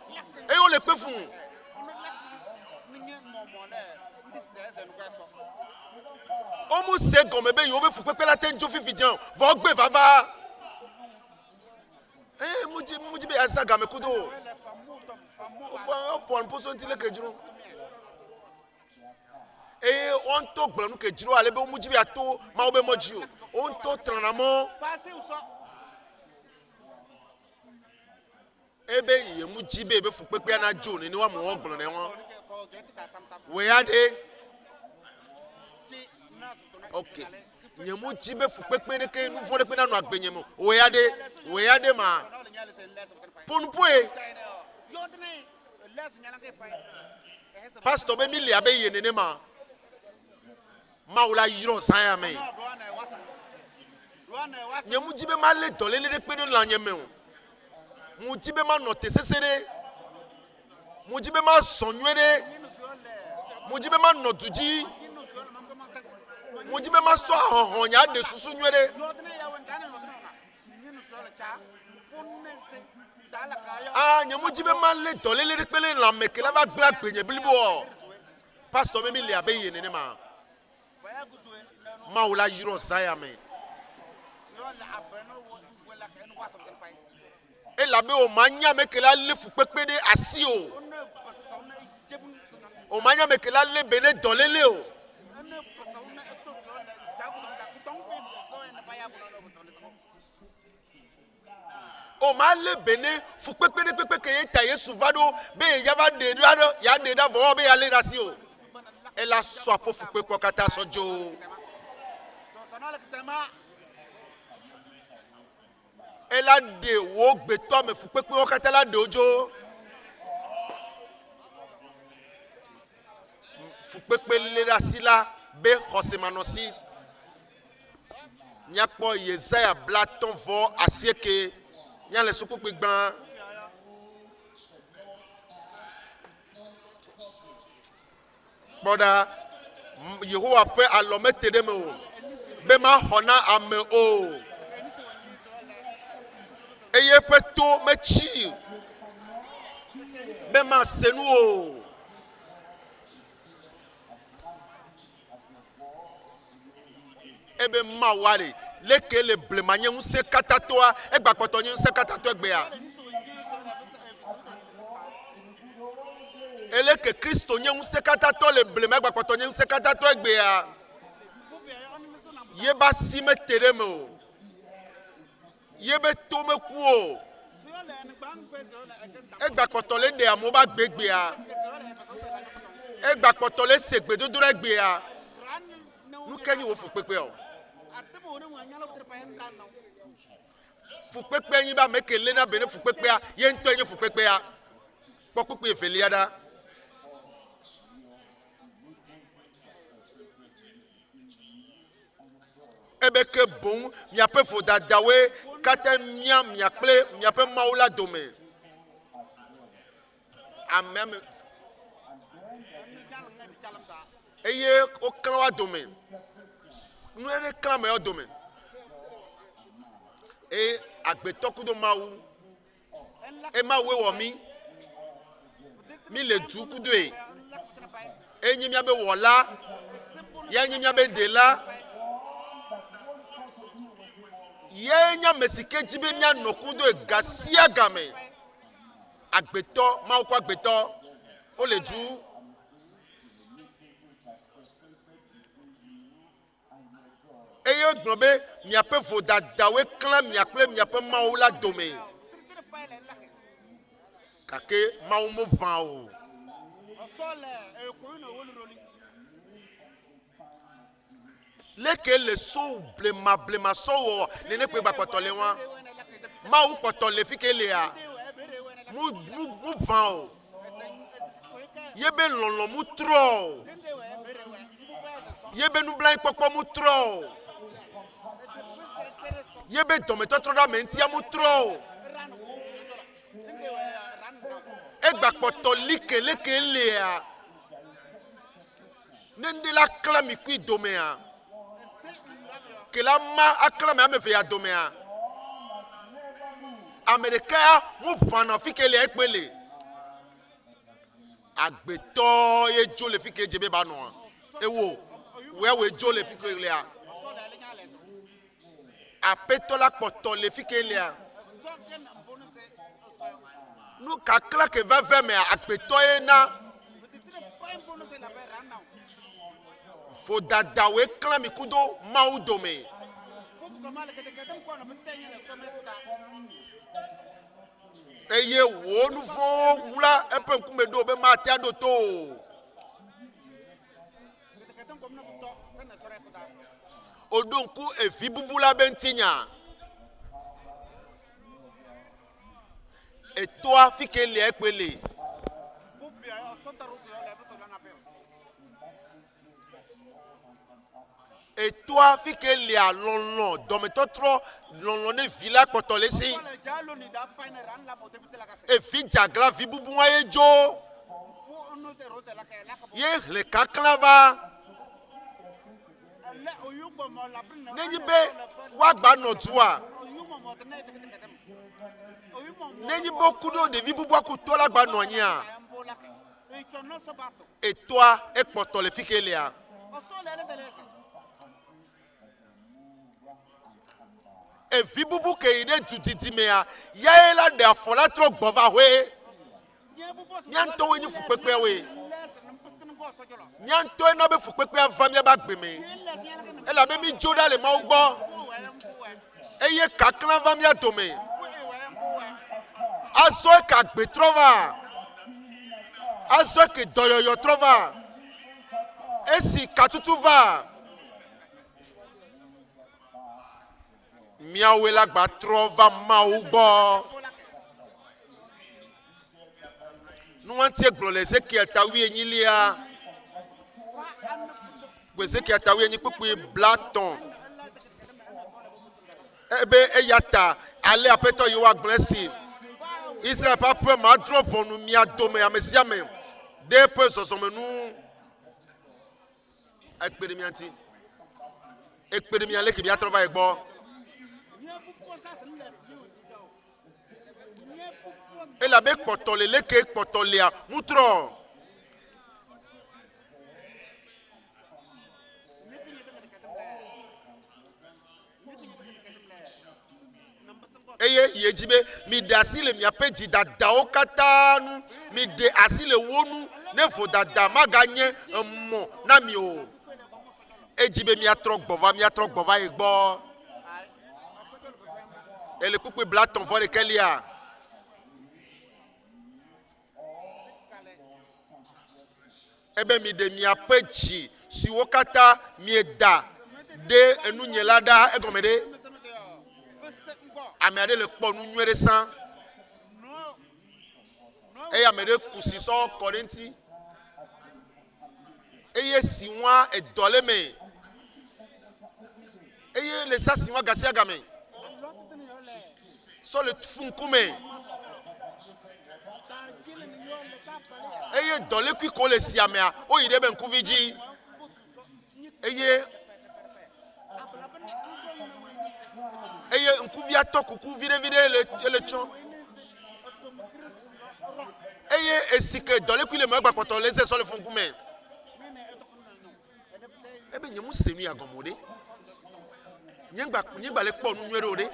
Et on le peut fou. On me sait comme ben yo be fou pepe la ten jo fifidian. Va gbe va. Eh muji be asa game kudo. On prend pour son tile que juro. Et on to gbanu ke juro ale be muji be ato ma obe moji o. On to tranamo. Ebe ye muji be fou pepe na jo ni wa mo ogbon ne won. We ade. Ok. Nyemu jibe fu pepe ne ke nu fo de pe na no agbenyemu. We ade ma. Ponpoe. Pastor be mi le abe ye nene ma. Maula yiro san ya me. Nyemu jibe ma le dole le pe de la nyeme o. Mu jibe ma note sesere. Mu jibe ma sonwere. Mu jibe ma notuji. Mujibe ma so ahon ya de susu nwere. Nya mujibe ma le dolele de pele la mekela ba gba gbenye bilibo. Pastor me mi le abe ye nene ma. Ma wala yiro saya me. E la be o manya mekela le fu pepe de asi o. O manya mekela le bene dolele o. O ma le bene fu pepe ke yeta Yesu vado be ya va de do ya de da vo be ya le rasi o. E la so po fu pepe kata sojo. E la de wo gbe to me fu pepe o kata la de ojo. Fu pepe le rasi la be khosemanosi. Nyakpo Yesaya blaton vo asieke. Nya le suku pigban. Boda Yehowa pe alome tedeme o. Be ma hona ame o. Eye peto me chi. Be ma senu o. Ebe ma wale leke le blemanye nse katatoa egba kotonye nse katato egbe ya eleke Kristo nye nse katato le blema egba kotonye nse katato egbe ya yeba si me tereme o yebe to me ku o egba kotole de amo ba gbegbe ya egba kotole segbe dodoro egbe ya nu kenyi wo fu pepe o fu pepe yin ba meke lena bene fu pepe ya ye nto yin fu pepe ya pokupe efeliada ebeke bon mia pe fo dadawe kate mia ple mia pe maula dome amen eye o krawa dome nu ere krama yo dome e agbetoku do mawu e mawe wo mi le du kudo e enyi mi abe wola ya enyi mi abe dela ye nya mesike jibe mi anokudo e gasia game agbeto mawu ko agbeto o le du eye gbobe mi ape vo dadawe klan mi aple mi ape mawu la dome kake mawu mo ban o leke le so blema so wo le ne pe gba potole wan mawu potole fi ke le a mu ban o yebe lolo mu tro yebe nu blan popo mu tro yebe dometo tro da menti ya mu tro egba potole ke leke le a nende la klami ku dome a que la ma acclame à me faire dommer. Americain mu pana fikele ekpele. Agbeto ye jo le fike jebe ba no. Ewo we jo le fikele a. Apetola poto le fikele a. Nu kakla ke va ve me agbeto ye na. Fo dada we kla mi kudo maudo me. Eye wo nu fo wula epe nkume do be ma tia do to. Odonku efi bubula bentinya. Et toi fike le ekpele. Et toi fike le a lonlon dometo tro lonlon ne villa potolesi. Et fi jagra vi bubu wa ejo. Ye le kaklava. Neji be wa gba no tuwa. Neji beaucoup de vi bubu ku to la gba no nya. Et toi e potole fike le a. E vi bubu ke ide tutiti mea ya ela de afola tro gbova we nyanto we ni fupepe we nyanto na be fupepe avamia ba gbeme ela be mi joda le ma ugbo eye kaklan vamia tome aso ka gbe trova aso ke doyoyo trova esi katutu va miawe la gba trova maugbo nuantie glole Ezekiel tawi enyilia Ezekiel tawi enyi pupu blaton ebe eyata ale apeto yiwa blessing Israel pa pe ma drop onu mia dome amesiame de pe sosomenu ekpedemianti ekpedemiale ke bia trova egbo et la bec potole le ke potolia mutro eye yejibe mi de asile mi apeji dada o katanu mi de asile wonu ne fo dada maganye mo na mi o ejibe mi atrok bova egbo ele pupu blaton for kelia ebe mi de mi apeji si wokata mi da de enu nyelada egomede amade le kpo nu nwere san e amade kusi so korenti eye siwa edole me eye le sa siwa gasi agame so le funkume eye dole kwi ko le siamea o yide be nkuviji eye nkuvia to kuku vide le chon eye esike dole kwi le mo gba poto le se so le funkume ebe nyemu senu agomode nyegba le kpo nu nwere ode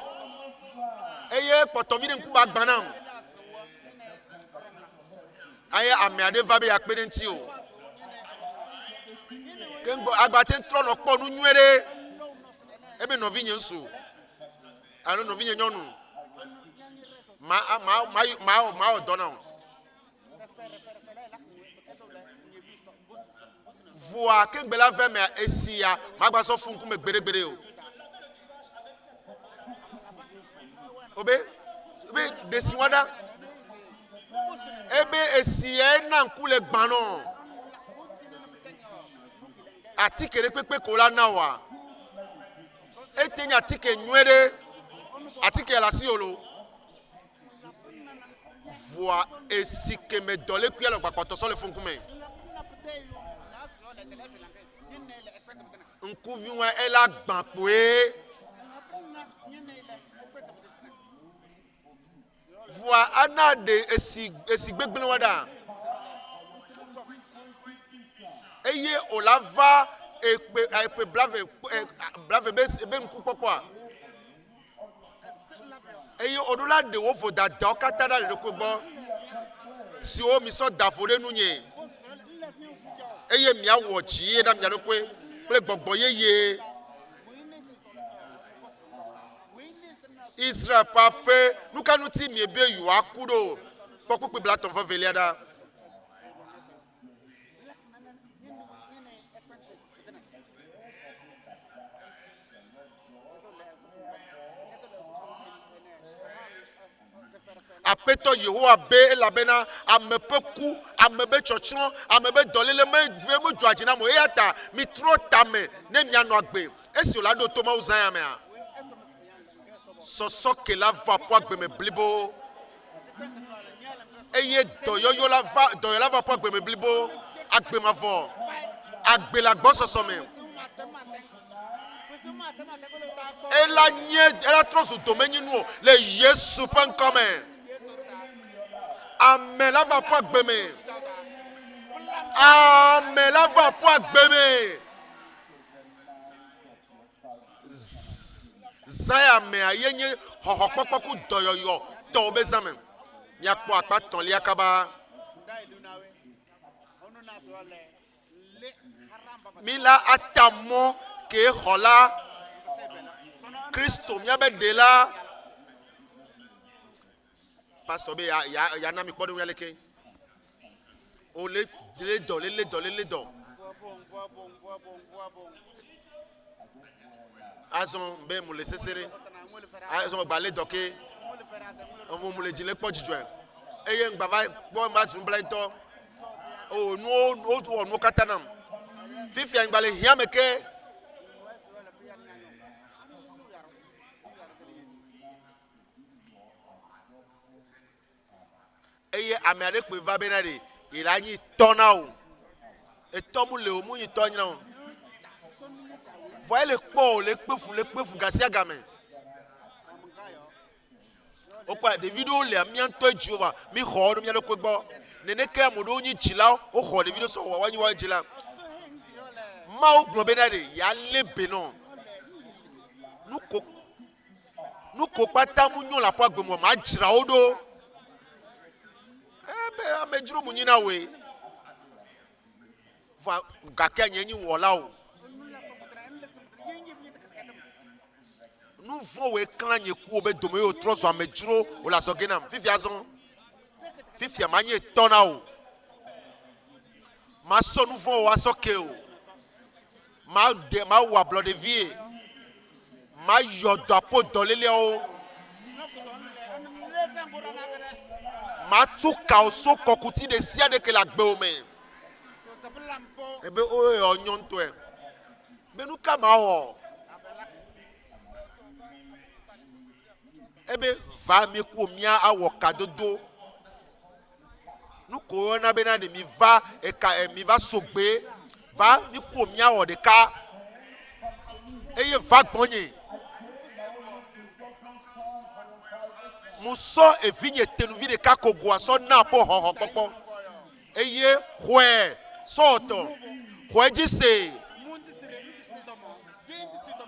eye poto vide nkuba gbanam aye amiade va be yakpede nti o kengbo agbate tro no kpo nu nwere ebe no vinye nso anu no vinye nyonu ma odona voa kengbela ve me esia magba so funku me gberegbere o obe desiwada ebe esie na nkule gbano atikere pepe kola nawa etenya atike nwere atike la siolo voa esike me dole kuya lo papoto so le funkume nkuviwa ela gbanpoe voa ana de esi gbegble wada eye olava ekpe blave be nkukpokwa eye odola de wo vo dada o kata da le ko gbo si o mi so dafo re nunye eye mi awo ji na mi adokwe pe gbogbo yeye Israel pape nukanu ti mi ebe yu akudo poku pe blaton fo veliada apeto Yehowa be elabena amepeku amebe chochron amebe dolele me vemu dwajina mo eyata mi tro tame ne mi anu agbe esi olado to ma uzan ya me a soso ke la va po agbe me blibo eye doyoyo la va po agbe me blibo agbe ma vo agbe la gbo soso me ela trosu domaine nu le Yesu pen comme amen la va po agbe me amen la va po agbe me zaya me ayenye hohokpokpo ku doyoyo to bezame ya po apaton li akaba mila atamo ke hola Kristo miabe de la pastor be ya na mi podo yaleke o le do azon be mo le sesere azon gba le doke o mo le jile po jijo eye ngba va bo ma tun blento o no katanam fifi ngba le hiameke eye ame ade pe va benade ilanyi tona o etomu le o mu yin tonya o voyez le pefu gasia gamin o kwa de vidéo le amianto Jehova mi ho do mi le ko gbo nene ke amodo yin jila o ho de vidéo so wa yin wa jila ma o gbo benade ya lebe no nuko pata mu nyon la po agbe mo ma jira odo ebe amejuru mu nyina we va gake anyenyi wola o nous vont we clan yeku obe domo yo troso amejuro o la sogenam fifia zon fifia manye tona o ma so nous vont wa soke o ma wa blood de vie ma yodo apo dolele o ma tuka o so kokuti de sia de ke la gbe o me ebe o e onyon to e be nu ka ma ho ebe va mi ku mia awo kadodo nu ko na be na de mi va e ka mi va sogbe va mi ku mia o de ka eye va gbonye muso evinye tenuvi de ka kogwa so na po ho popo eye hwe soto hwe jise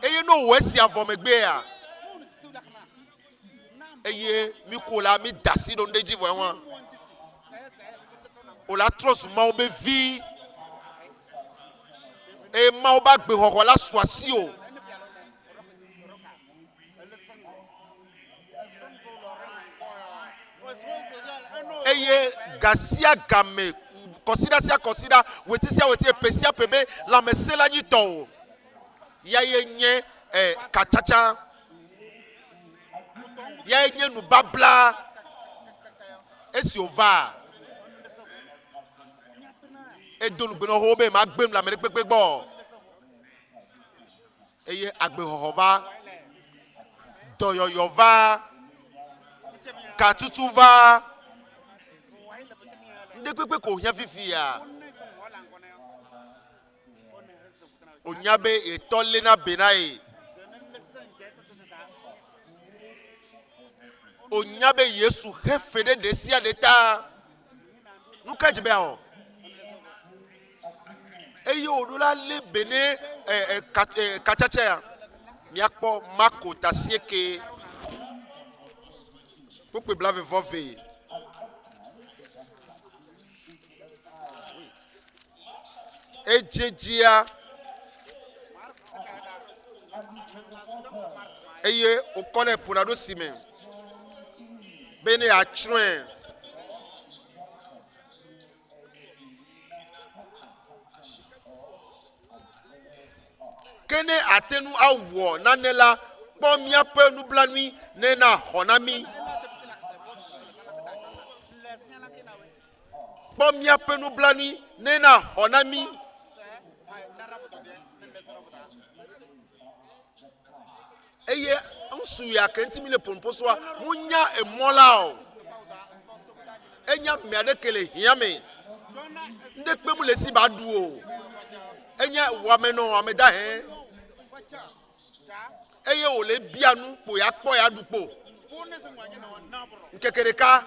eye no wesi avomegbe a eye mi ko la mi dasi do ndeji vo won o la trust ma o be vi e ma o ba gbe hoho la swasi o eye gasia game consider wetisia pesia pebe la mesela ni to ya ye nye kachacha ya nye nu babla esi ova edonu gbe no ho be ma gbem la me pepe gbo eye agbe hohova doyoyo va katutu va nde pepe ko hia fifi ya onyabe etole na benai onyabe Yesu hefede desia deta nuka jibe o eyo odula le bene kachacha miakpo mako tasieke pokpe blave vove ejejia eye okole punado sime bene achroin kene atenu awo nanela pomia penu blanui nena honami pomia penu blanui nena honami eye nsu ya kenti le pomposoa munya emola o enya miade kele hiame nde pe mu le si ba du o enya wameno ameda he eye o le bianu po ya po ya dupo nkekereka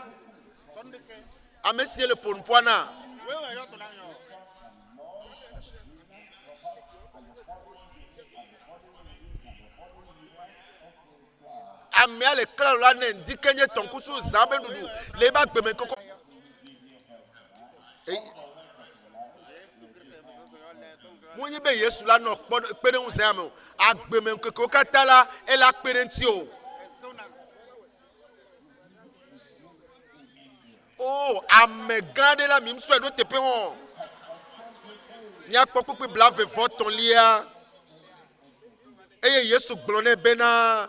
amesie le ponpoana amia le klalo la ne ndikenye tonkusu zabe dudu le ba gbeme koko Mwenye be Yesu la no pere un zame agbeme koko katala e la pere ntio oh amegade la mim so do tepe on nya popo blave voton lia eye Yesu glone bena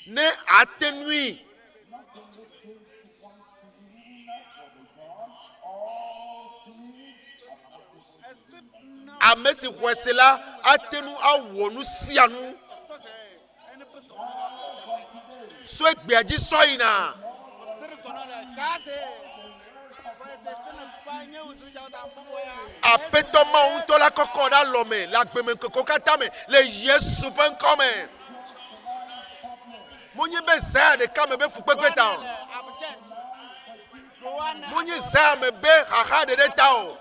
ne attenui amesi kwesela atenu awonu sianu so egbeaji soina apeto ma unto la kokoda lome la gbeme kokatame le Yesu pen come Munyi be za de kame be fukpekpe ta. Munyi za me be haha de ta o.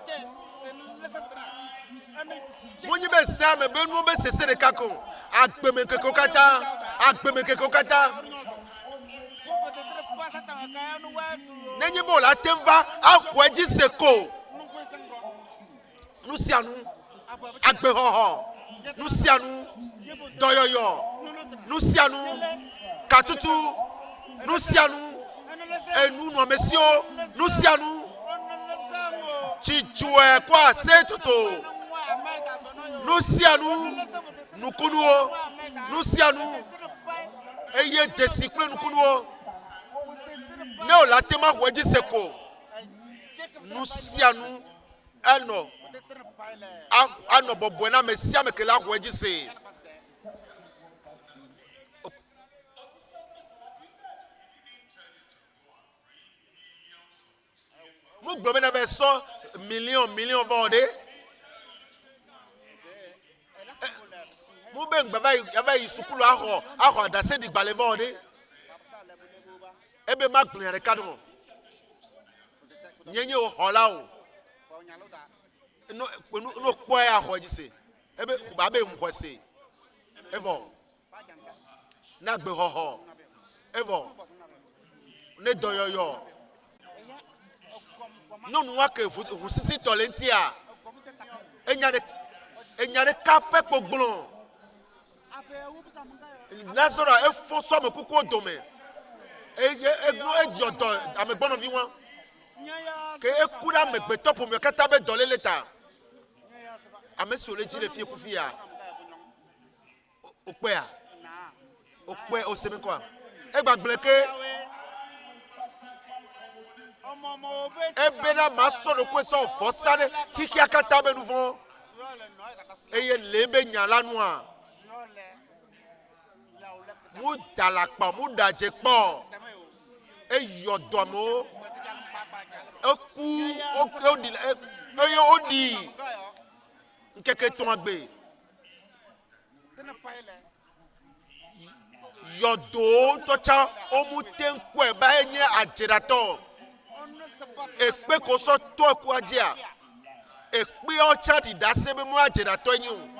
Munyi be za me be nu be sese de kako. Agbeme ke kokata, agbeme ke kokata. Nenyi bo la temva akweji seko. Nusianu agbe hoho. Nusianu doyoyo. Nusianu Katutu, Nusianu, enu no mesio, Nusianu, Chichue kwa setuto, Nusianu, Nukunuo, Nusianu, eye jesikle Nukunuo, Neo latema weji seko, Nusianu, ano bobwena mesia mekela weji se. Mou globé na version million vendé. Mou ben baba isukulu aho dase di gbale vendé. Ebe ma gbin re kadon. Nyenye o hola o. No po ya ho jise. Ebe babe mu kwese. Evo. Na gbe hoho. Evo. Ne doyoyo. Non wake husisi tolentia enyare kape pogblon Lazaro efo so me kuko dome egno ediodo amegbono vi won ke ekura megbeto po me kata be dole leta amesi oleji le fie kufia okpe osemi kwa egbagbleke ebena maso no kweso fosane kiki akata be nouveau eye lebe nyala noa mu dalakpa mu daje po eyodomo eku odi nkeke ton agbe Yodo tocha omuten kwe ba enye ajerato. Ekpe koso to kwa jia. Ekpe ocha di dase be mu ajerato enyu.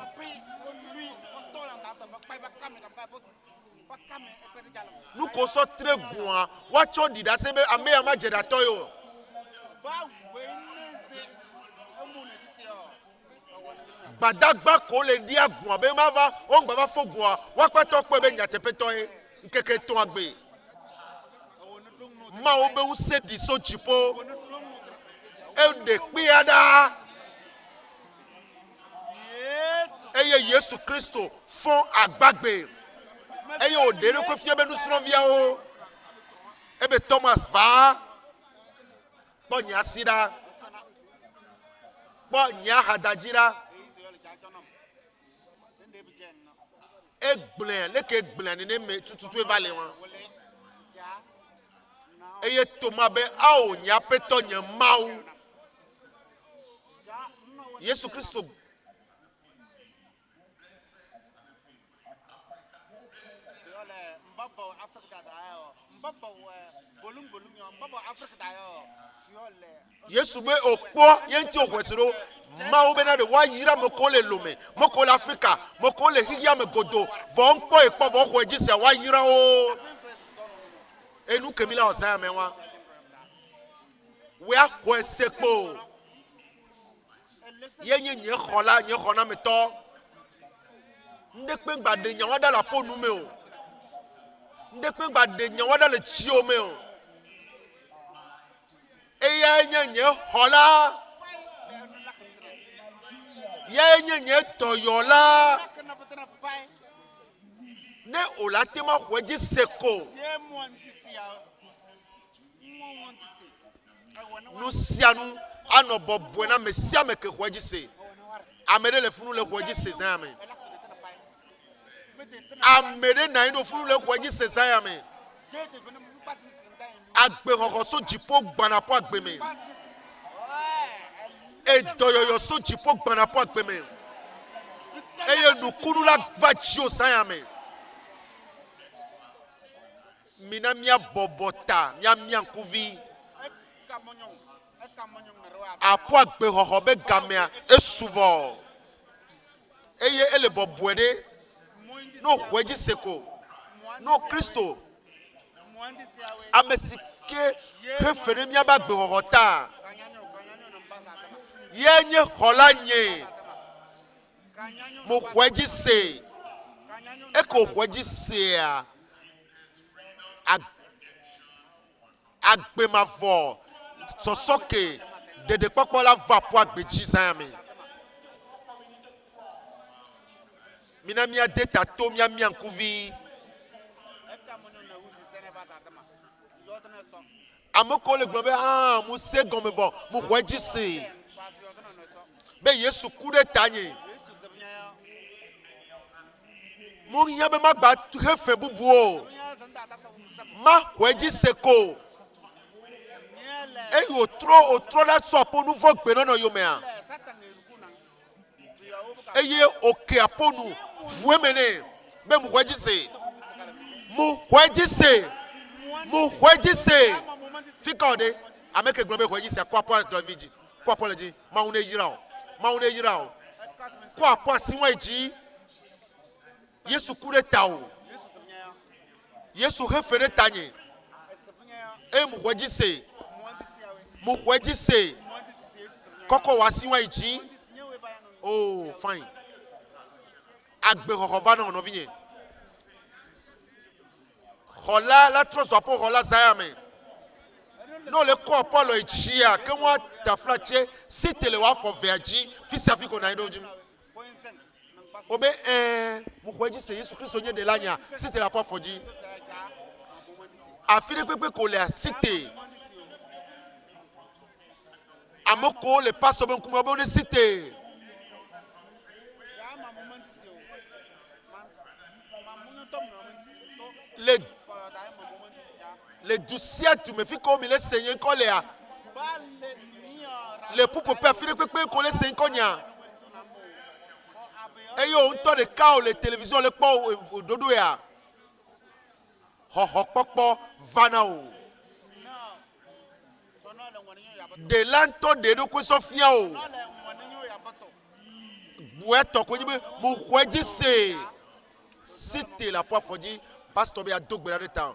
Nous koso très bon. Wacho di dase be ame ama ajerato yo. Badagba ko le di agun be ma va on gba va fogun wa pa to pe be nyatepe to e nkeke to agbe ma o be use di so chipo e de pe ada eye Yesu Kristo fon agbagbe eye o de ko fie be nu sro via o e be Thomas va bo nya sira bo nya hadajira egblin leke egblin ne me tututu evale wan eye Thomas be ao nya peto nya mau Yesu Kristo Yesu be okpo yenti okwesiro ma o be na de wa yira mo ko le lome mo ko le Africa mo ko le higia me godo vo npo epo vo ko eji se wa yira o enu kemila osan me wa we akọ esepo yenye nye khola me to nde pe gbade nya wada la po nu me o nde pe gbade nya wada le chi o me o eya nye khola yenye toyola ne olatema khoji seko nusianu anobo buena mesia meke khoji se amede le funu le khoji se zame amede na ino funu le khoji se zame agbe koko so jipo gbana po agbe me e doyoyo so jipo gbana po agbe me eye nukunu la vachio zame mina mia bobota mia nkuvi apo agbe hoho be gamea esuvo eye ele bobuede no hweji seko no Kristo amesike hefere mia ba gbe hoho ta yenye hola nye mo hweji se eko hweji se agbe mavo sosoke dede popo la va po agbe jizami mina mia deta to mia nkuvi amoko le globe mu se gomme vo mu hweji se be Yesu kude tanye mu yabe magba hefe bubuo ma hweji seko e otro la so po nu vo gbe no yo me a eye oke aponu wemene be mu hweji se fika ode ameke gbe hweji se kwa po draviji kwa po leji ma une yira o kwa po asiwa eji Yesu kure tawo Yesu hefere tanye e mu hweji se koko wasiwa eji oh fine agbe hohova no vinye hola la troso po hola zayame no le ko polo ejia ke wa taflache sitele wa fo verji fisi afiko na idojim obe mu hweji se Yesu Kristo nye de lanya sitele la po foji afire pepe ko le cité amoko le pasteur ben kuma bon cité les douciers tu me fais comme il est seigneur quand les poupes peuvent faire que qu'on les seigneur konya et yo on de cas les télévisions les pas dodo ya xɔxɔkpɔkpɔ va na o. De la ŋutɔ ɖe ɖokui sɔ fia o. Bue tɔ ko nyi be mo xɔe dzi se. Si te la po afɔdzi pastor be ado gbe ɖe ta.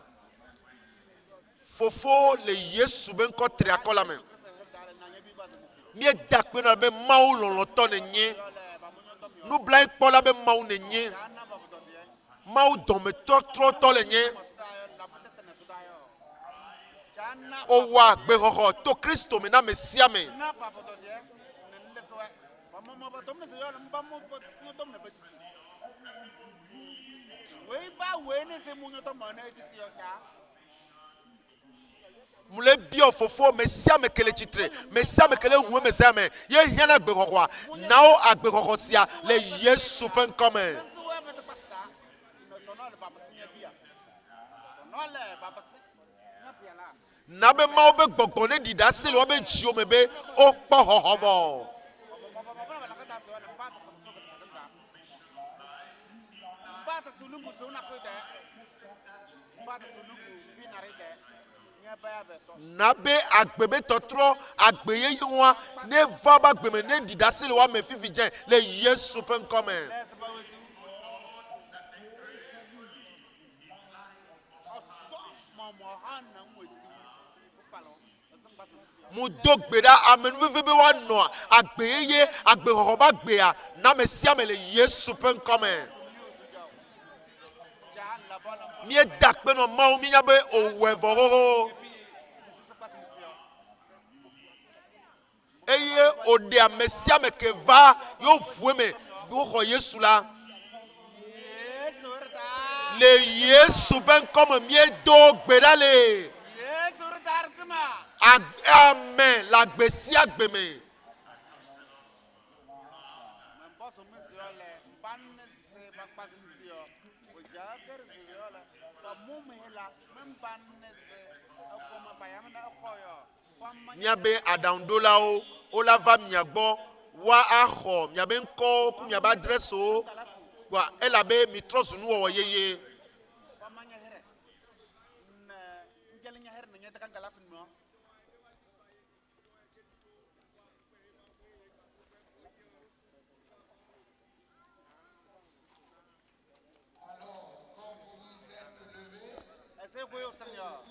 Fofo le Yesu be ŋkɔ tri akɔ la me. Mie da kpe na be Mawu lɔlɔtɔ ne nye. Nubla kpɔ la be Mawu ne nye. Mawu dɔmetɔtrɔtɔ le nye. O wa gbexɔxɔ to Kristo me na Mesia me. Mule bio fofo Mesia me kele chitre. Mesia me kele hu Mesia me. Ye hiana gbexɔxɔa. Nao agbexɔxɔ sia le Yesu ƒe ŋkɔ me. Na be Mawu be gbɔgbɔ ne ɖi ɖe asi le wobe dziwo me be wokpɔ xɔxɔ vɔ. Na be agbe be tɔtrɔ agbe ye yewoa ne va ba agbe me ne ɖi ɖe asi le woa me fifi dze le Yesu ƒe ŋkɔ me. Mu do gbe ɖa ame nuvevi be woanɔ agbe yeye agbexɔxɔ ba gbea na me sia me le Yesu ƒe ŋkɔ me. Mie da kpe nɔ Mawu minya be owɔe vɔ xoxo. Eye oɖe ame sia me ke va yo ʋue me woxɔ Yesu la. Le Yesu ƒe ŋkɔ me mie do gbe ɖa le. Amen. La gbe sia gbe me. Miabe aɖaŋuɖolawo wola va mia gbɔ wa axɔ miabe ŋkɔwo ku miabe adresewo wa elabe mi trɔ zu nuwɔwɔ yeye.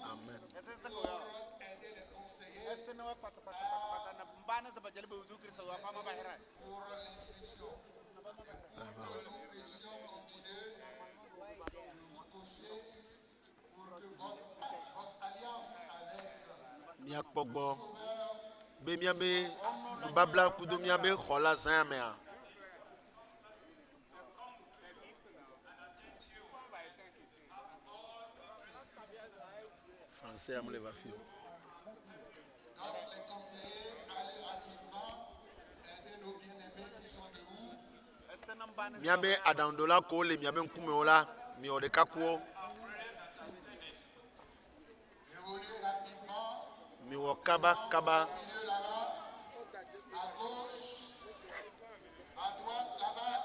Amen. Miakpɔgbɔ be miabe babla kudo miabe xɔ la zã mea. Français amule va fio. Donc les conseillers, allez rapidement aider nos bien-aimés qui sont debout. Miabe aɖaŋuɖola ko le miabe ŋkumewo la mi wɔ ɖeka kuwo. Évoluez rapidement. Mi wɔ kaba kaba. Au milieu là-bas, à gauche, à droite là-bas.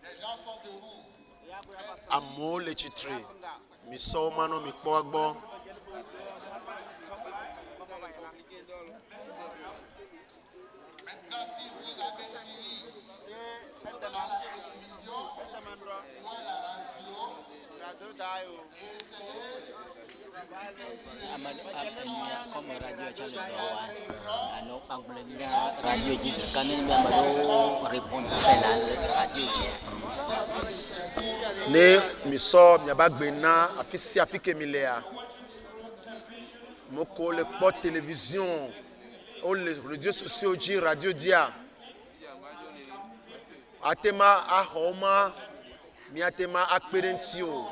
Les gens sont debout. Amewo le tsitre. Mi sɔ wo manɔ mi kpɔ gbɔ. Maintenant, si vous avez suivi à la télévision ou à la radio, essayez Comme radio radio dit quand même répondre à la radio. Ne mi sɔ miaba gbe na afi sia afi ke mi lea. Moko le kpɔ télévision. O le réseaux sociaux dzi radio dia. Atema ahoma miatema akpe ɖe ŋuti o.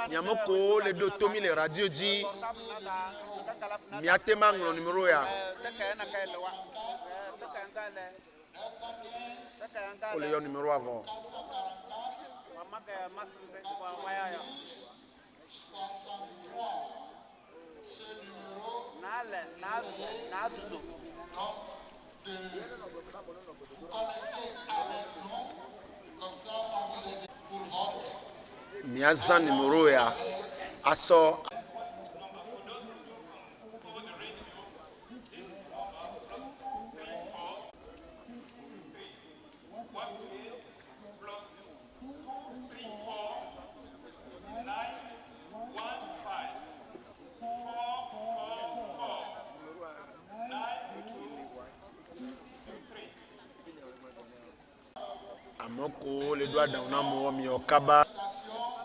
Miamoko le ɖo tomi le radio dzi. Miatema ŋlɔ numéro ya. O le yɔ numéro avɔ. vous connecter avec nous. Comme ça, on vous aide pour vote. Miaza numéro ya aso amoko le doigt dans mo mi okaba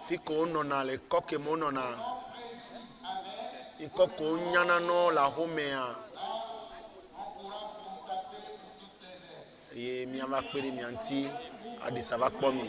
fiko nona le koke mo nona ikoko nyana no la homea ye mi ama pere mi anti adisa va kpomi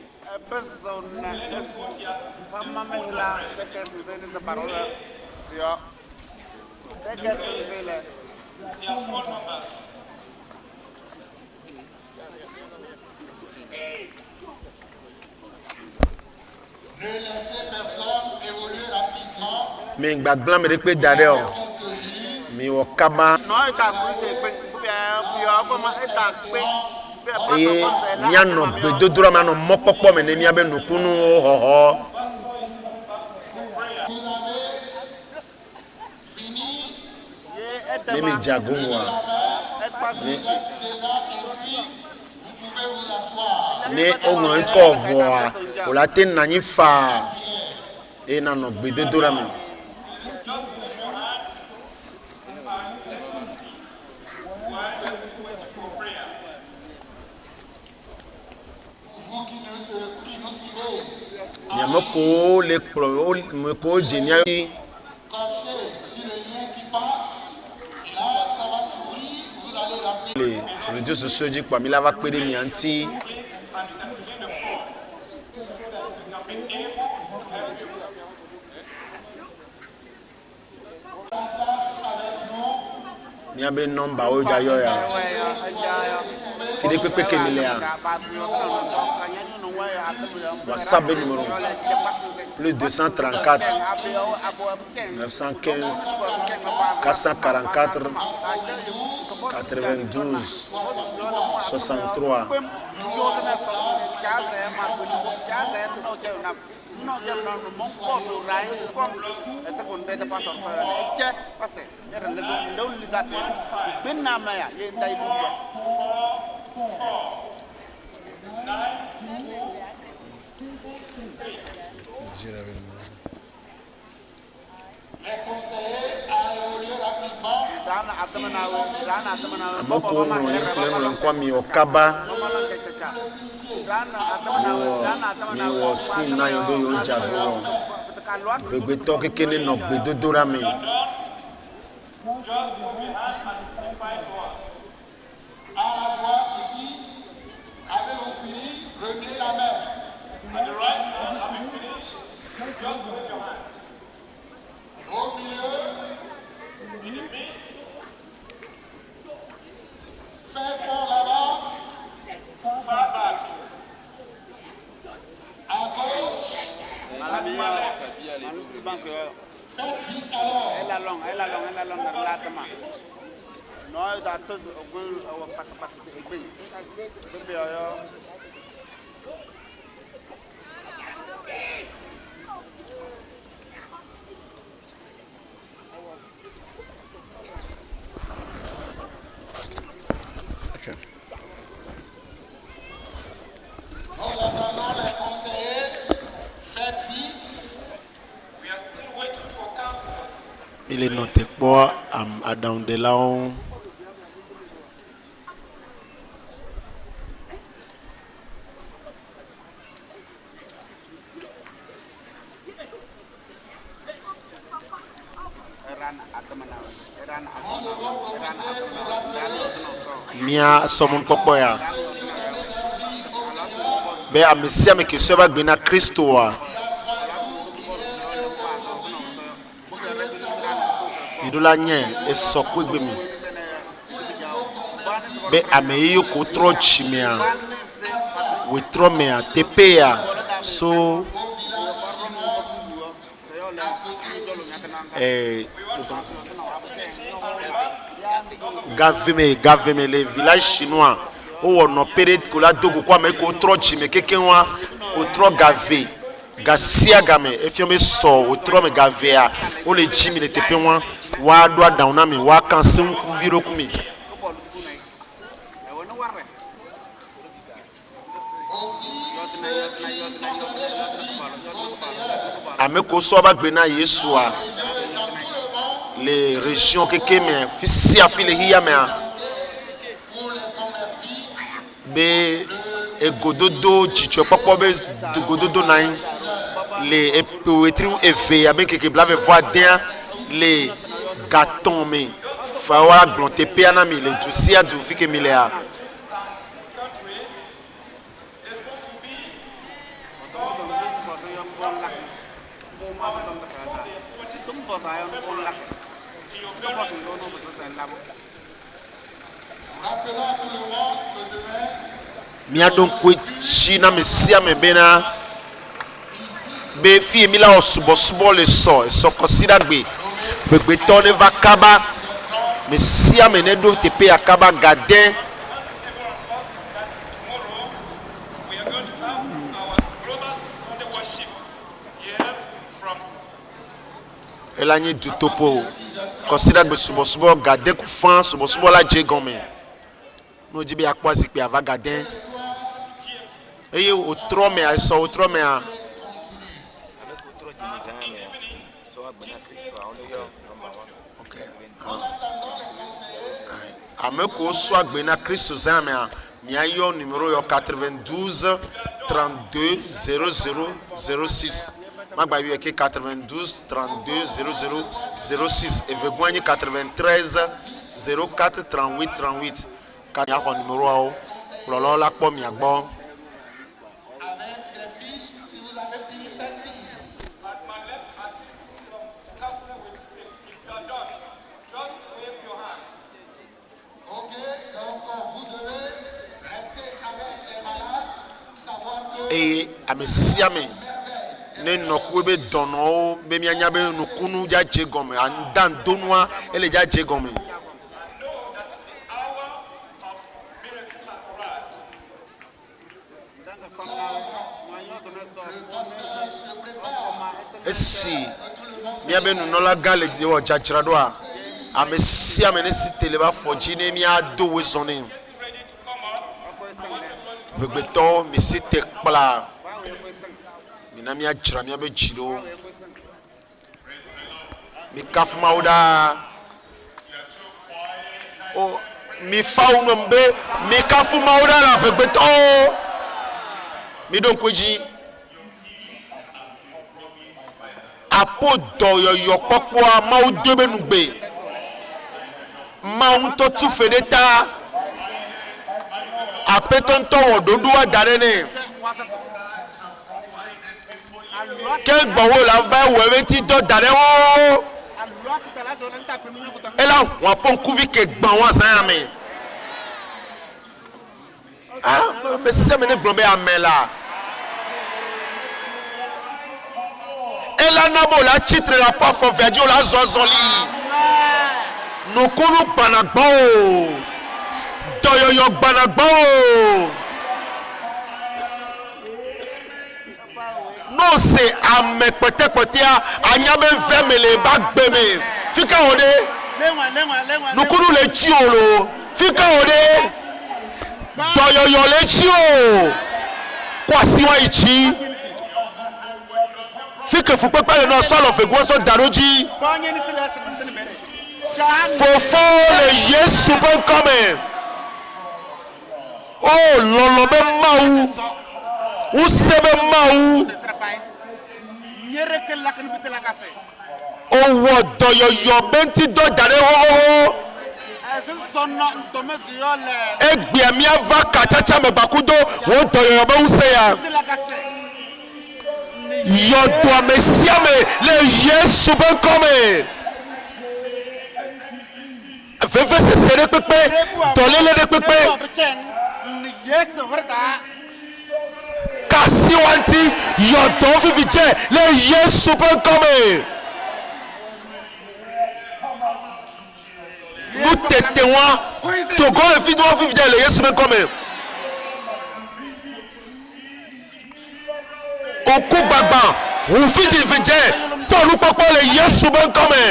Ne laissez personne évoluer rapidement. mi gbagba mi de pe dare o mi wo kaba e mi ano gbedodoro ma no mopopo me ne mi abe nukunu hoho Vous avez fini. ne mi jagunwa Vous êtes déjà inscrit. Vous pouvez vous asseoir. ne onwo nko voa o la te nanyi fa e na no gbedodoro me Vous qui nous suivez, Yamoko le pro me ko jenia cachez sur le lien qui passe. Là, ça va s'ouvrir. Vous allez remplir. le sur les réseaux sociaux dit kwa mi la va pere mi anti Contact avec nous. mi abe number o ja yo ya fide pepe ke mi le ya WhatsApp numéro plus 234 915 444 92 63 Les conseillers à évoluer rapidement. amoko no kwa mi okaba mi wo sin na yo do yo jago gbegbe to kekene no gbedodora mi À la droite ici, avez-vous fini? Remuez la main. At the right hand, have you finished? Just wave your hand. Au milieu, in the midst. Faites fort là-bas. Far back. À gauche. Faites vite alors. Nous attendons les conseillers. Faites vite. We are still waiting for counselors. il est noté kwa am adam de laon mia somon popo ya be amisia me kesho ba gbena Kristo wa idola nye esokwe gbe mi be ameyo ko tro chimia we tro me a tepe ya so Gaveme, les villages chinois. Oh, on a péré que la dogo quoi, mais qu'on trop chimé, quelqu'un wa, au trop gavé, gasia game, et fiome so, au trop me gavé à, on les chimé les tépé wa doit dans un ami, wa cancer un coup viro kumi. Ameko so ba gbena Yesua. Les régions que mais fils a fait les hiamea be egododo chicho popo be gododo nine les poétrie effet avec que blave voix bien les gâtons mais fawa glonté pianami les dossiers du fike milea Mia donc china me sia me bena be fi mi la osubo le so consider gbe ton ne va kaba me sia me ne do te pe akaba gadin elani du topo consider gbe subo gadin ku fan subo la jegome no jibe akwazi pe ava gadin eye o trome a so o trome a ameko so agbena Christ zame a mi ayo numéro yo 92 32 00 06 magba yo ke 92 32 00 06 et vegogne 93 04 38 38 quand il y a un numéro pour la pomme il y a bon et à mes siamés ne nokwebe dono be mi anya be nukunu ja jegome andan donwa ele ja jegome esi mi abe nu nola gale di o jachira do a amesi amene si teleba foji ne mi ado we zone begbeto mi si tekpla mi na mi ajira mi abe jiro mi kafuma oda o mi fauno mbe mi kafuma oda la begbeto mi don koji apo doyo yo popo ma o debe nugbe ma un to tu fedeta apeton to ododo wa darene ke gbowo la ba wewe ti do dare o ela wa pon kuvi ke gbon wa san mi ah me se me ne glombe amela ela nabo la chitre la pa fo vejo la zozoli no kunu panagbo doyoyo gbanagbo no se ame pete anyame vemele bagbeme fika ode no kunu le chi olo fika ode doyoyo le chi o kwasi wa ichi fike fu pepe le no solo fe gwo so daroji fofo le Yesu bon come oh lolo be mau usebe mau oh wo doyoyo benti do dare ho egbe mi ava kachacha me bakudo wo doyoyo be useya yo do mesiame le Yesu bon come fefe se sere pepe dolele de pepe kasi wanti yo do fifiche le Yesu bon come tete wa to go e fi do fi je le Yesu ben come o ku gbagba o fi je to lu popo le Yesu ben come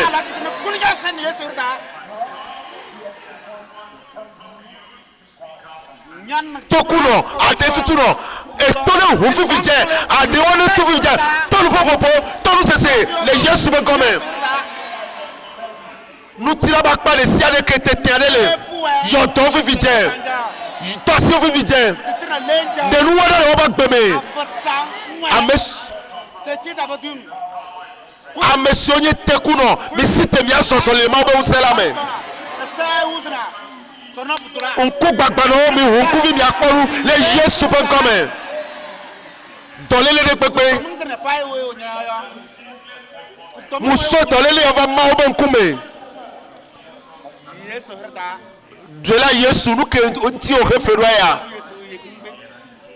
tokuno ade tutuno e tole o fi je ade won tu fi je to lu popo to lu sese le Yesu ben come nous tirons pas les siens de Kététéanele. Yonton fi vidje. Tosi fi vidje. De nous wada le wabak beme. Amessionye tekuno. Mais si te mia soso le mabo uselame. On coupe bagbano mi on coupe mi akporu le Yesu ben comme. Dole le pepe. Muso dole le va ma oben kume. De là Yesu nous que ti o refero ya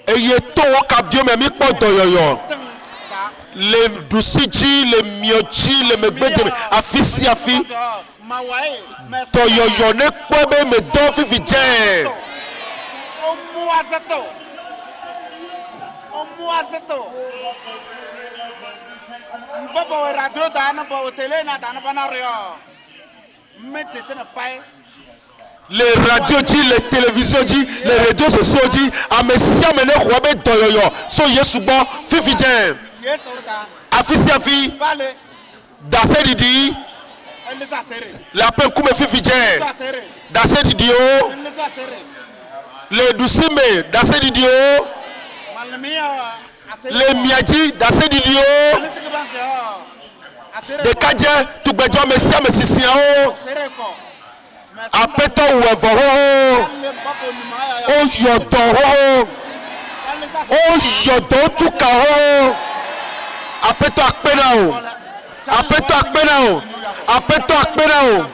eye to ka bio me mi po doyoyo le dusiji le miochi le megbede afisi afi doyoyo ne po be me do fifi je Mbaba radio dana ba tele na dana bana rio mettete na pai. Les radios dit, les télévisions dit, les réseaux sociaux dit, Amesia mene khobe doyoyo, so Yesu bon, fifi jen. Afisi afi. Dase didi. La pen kume fifi jen. Dase didi o. Les doucime, dase didi o. Les miaji, dase didi o. De kadje, tu bejo Mesia mesisia o. Apeto wevo o yodo tuka o apeto akpena o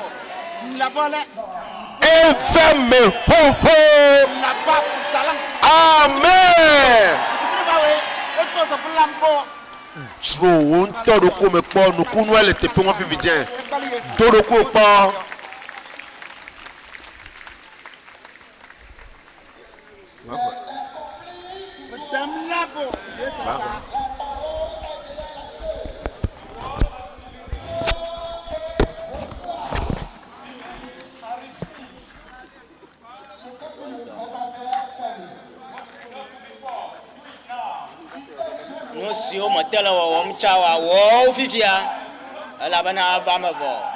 efeme ho amen tro on todo ko me po no kunu ele te pe won fi vidien todo ko po. Nous si on monte là on chawa wo fifia la bana va me voir.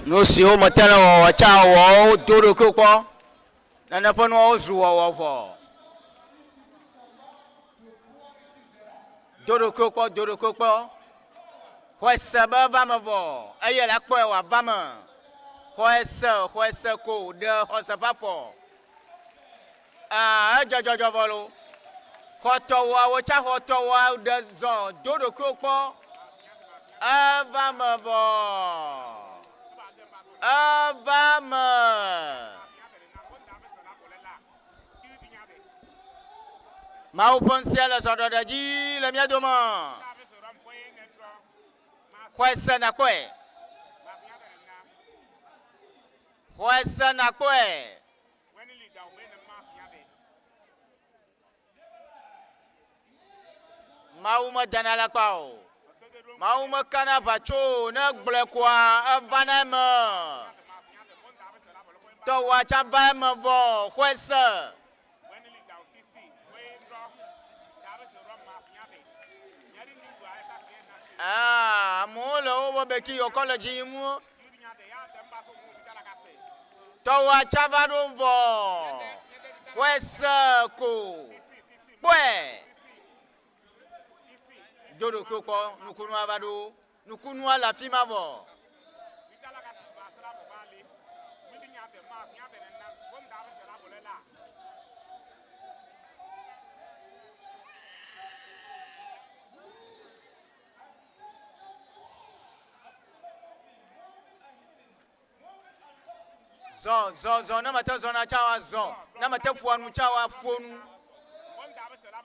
Nous si on monte là on chawa doro ko po. Na na pon wo zuwa wo fo. Doro ko po. Kwesa ba va me vo. Aye la ko wa va me. Kwesa ko de hosa pa fo. Ah jojo volo. Hoto wa wo cha hoto wa de zo doro ko po. Va me vo. Ma uponsia la sodo da ji le mia doma. Kwesa na kwe. Ma uma dana la kwao. Mauma kana bacho na gble kwa avanema to wacha vama vo kwesa mulo wo beki yo college mu to wacha vado vo kwesa ko bwe Dodo koko nukunu abado nous kunua la fima vo zo na mata zo na chawa zo na mata fuanu chawa fuonu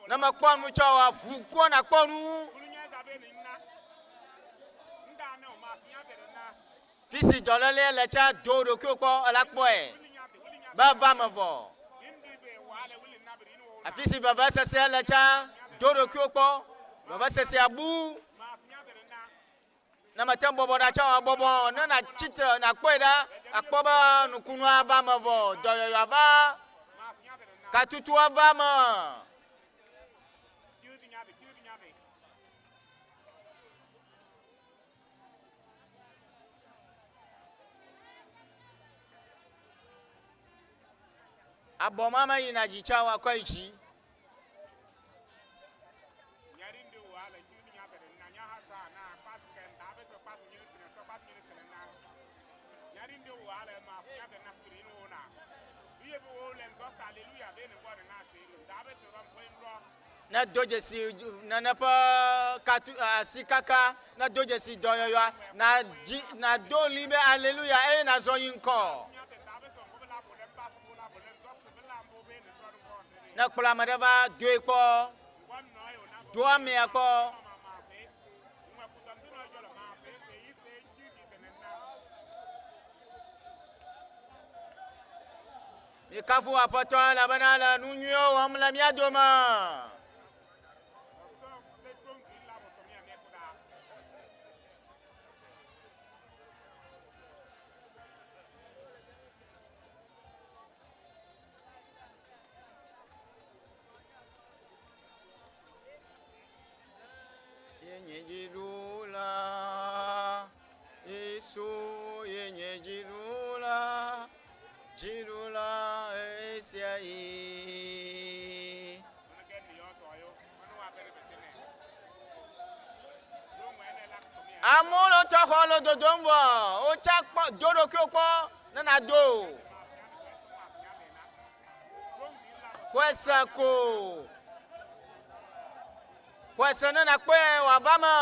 na makwanu chawa fuko na kwanu fisi jolele le cha dodo kyoko alakpo e ba va mavo afisi baba sese le cha dodo kyoko baba sese abu na matembo boda cha bobo na na chitra na kweda akpoba nukunu ava mavo doyo ava katutu ava ma abomama yina jichawa kwa ichi na doje si na pa katu sikaka na doje si doyo na do libe hallelujah na zo yinko na kula madaba dwe ko do ame ko mikafu apoto la banala nunyo wamla miadoma yenye jirula Yesu yenye jirula jirula esiai amulo tokholo dodombo o chakpo dodo kyokpo nana do kwesako kwesa nana kwe wabama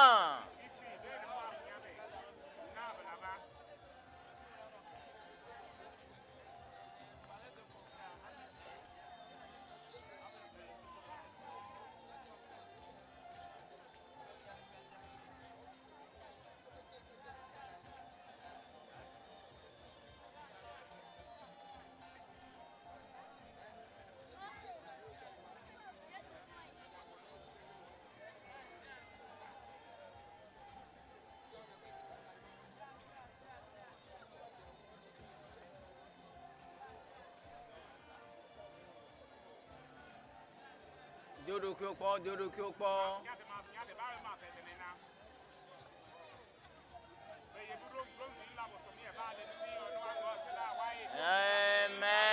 dodo kyokpo amen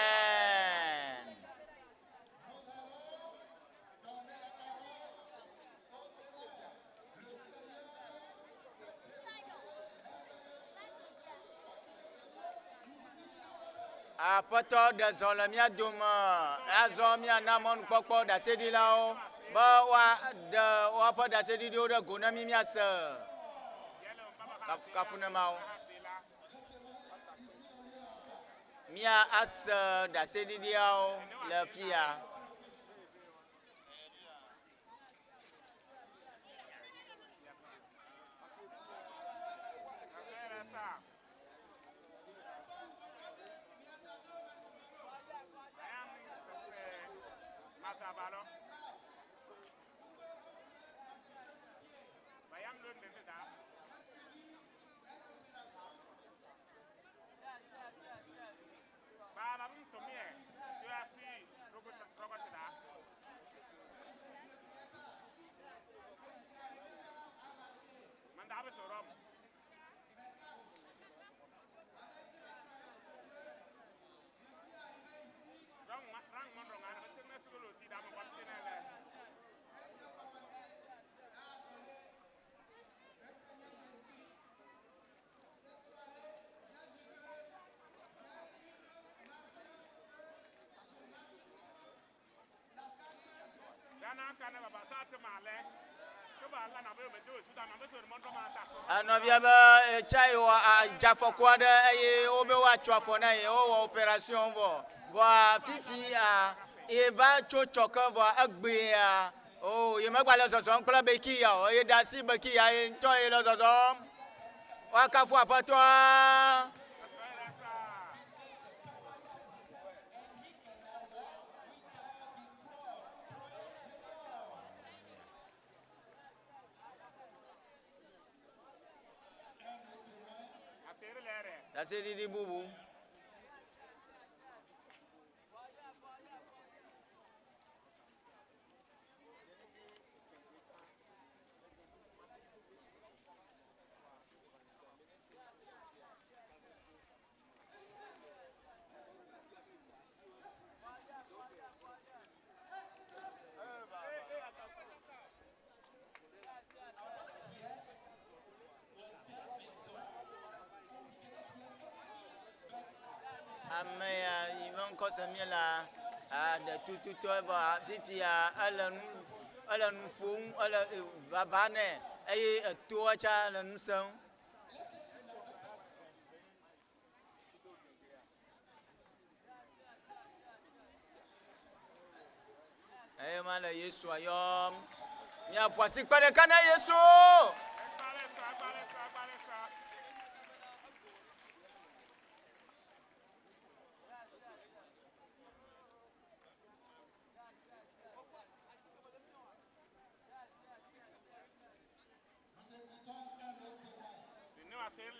apoto de zolemia doma azomia namon pokpo da sedilao ba wa de wa pa da sedidio de gonami miasa kafuna mau mia as da sedidio le pia Anɔvia be tsayi wɔ dzafɔku aɖe eye wobe woatsɔ afɔ na ye wowɔ operation vɔ vɔa fifi ye va tso tsɔke vɔa egbea o ye megba le zɔzɔm kple bekiya o ye da asi bekiya ye ŋutɔ ye le zɔzɔm woakafu aƒetɔa. Dase didi bubu. Amea yi me ŋkɔ se mie la ɖe tututɔ vɔ fifia ele nu ƒom ele vava nɛ eye etoa tsa le nu sem. Eye ma le Yesua yɔm miaƒo asi kpe ɖeka na Yesu.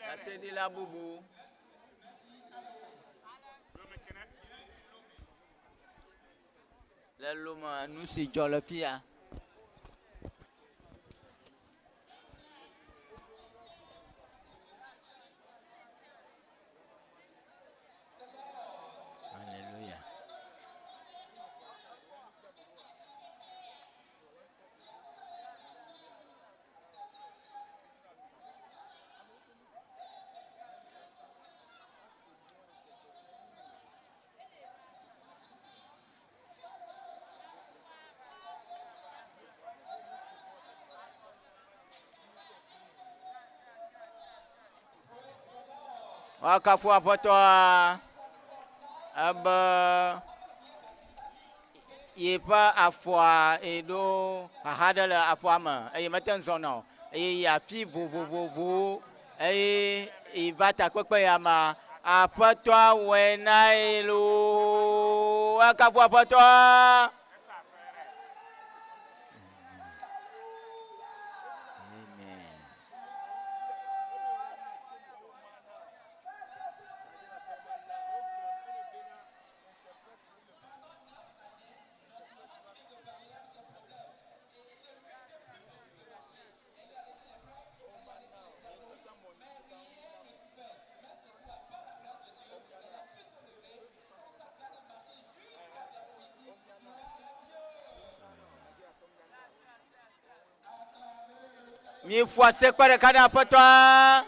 Dase di la bubu. Le lome nu si dzɔ le fia. Alléluia. Wakafu aƒetɔa ebe yeƒe afɔa eɖo xaxa ɖe le afɔa me eye mete ŋu zɔna o eye yi afi vovovowo eye yiva takpekpe ya mea aƒetɔa wɔe na ye loo. Wakafu aƒetɔa. Mi ƒo ase kpe ɖeka ɖe aƒetɔa.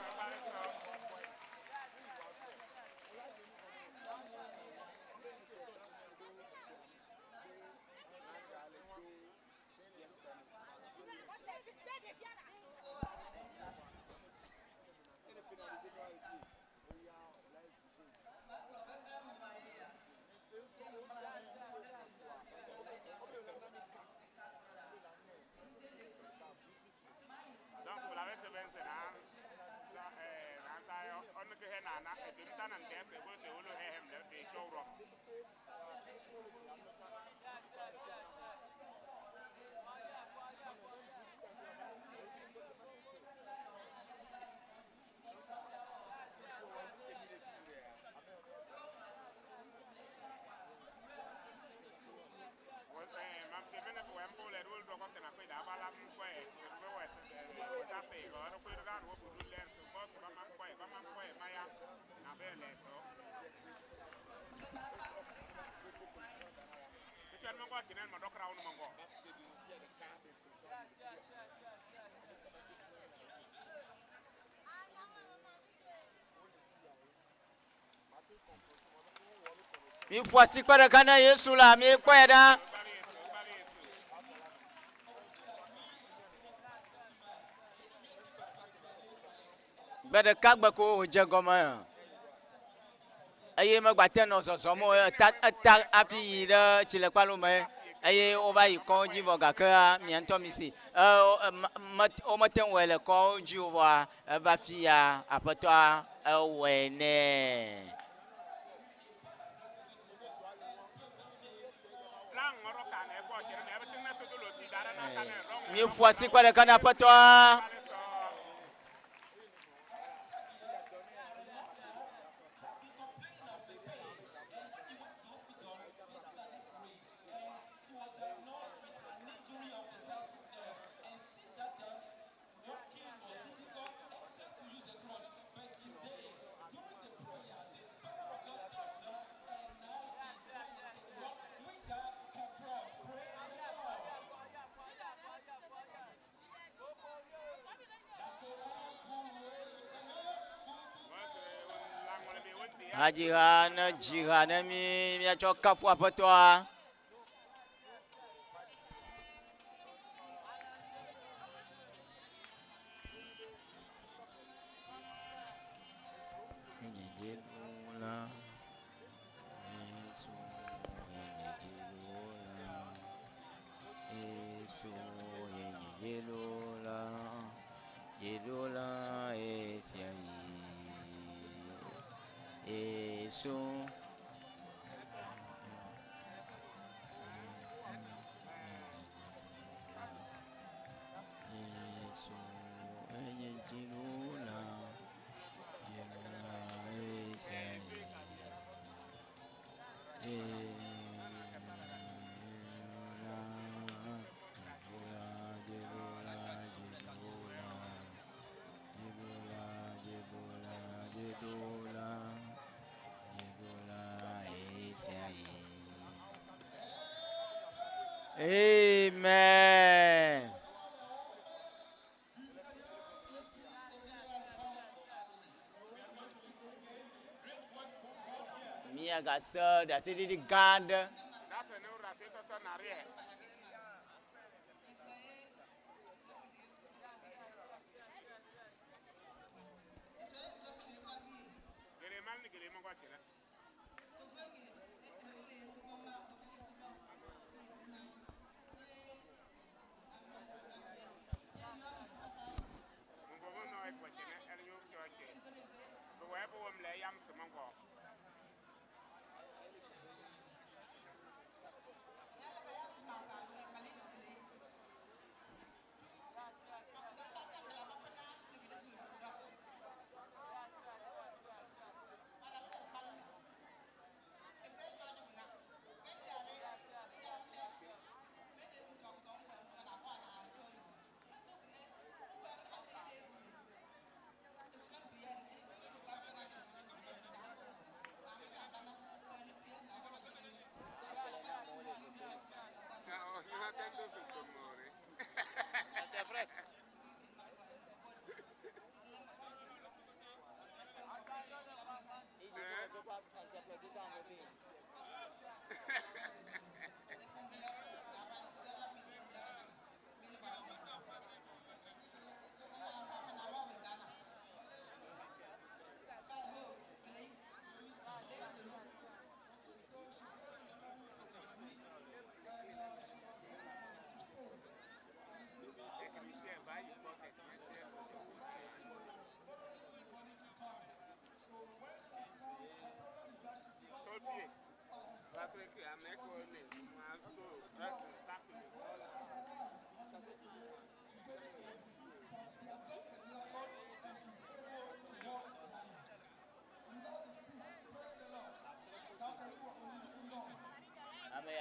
Mi ƒo asi kpe ɖeka na Yesu la mi kpɔe ɖa. Be ɖeka gbe ko wòdze gɔme eye megbate nɔ zɔzɔm o eta hafi yi ɖe tsilekpalo me eye wova yi kɔdzi vɔ gake mia ŋutɔ mi si womete ŋu wɔe le kɔdzi o vɔa eva fi ya aƒetɔa ewɔe nɛ. Mi ƒo asi kpe ɖeka na aƒetɔa. Hadziha ne dziha ne miatsɔ kafu aƒetɔa. Amen. Mia gasa dah sedih ganda.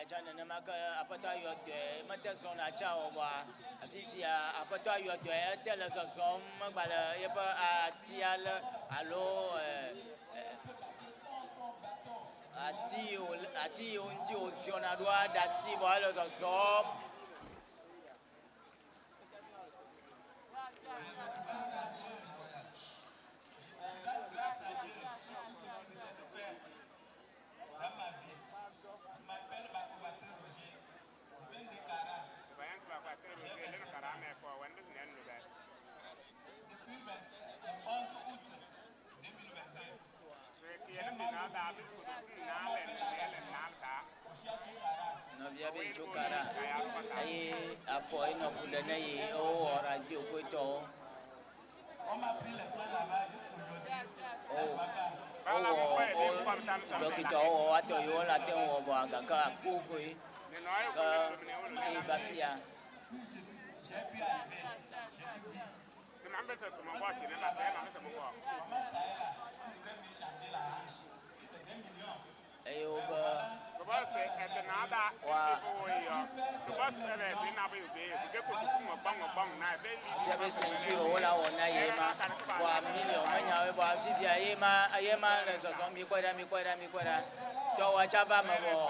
Acha nenema ke aƒetɔ ayɔdɔe mete zɔna tsa o vɔa afi sia aƒetɔ ayɔdɔe ete le zɔzɔm megbale yeƒe atia le alo ati yiwo ŋuti woziɔna ɖoa ɖe asi vɔ ele zɔzɔm. Depuis le 11 août No via be chokara. Aye apo ino fulana ye o ora di okoto. On m'a pris les soins là-bas jusqu'aujourd'hui. Dokita o ato yo la te o ba ga ka ku ku ka e ba fia. J'ai pu arriver. J'ai dû vivre. Maman ça est là, tu devrais me changer la hanche. C'est 2 millions. Ayo ba ya be sentir o la ona ye ma wa million manya we ba fifia ye ma le so so mi kwera to wa chaba ma bo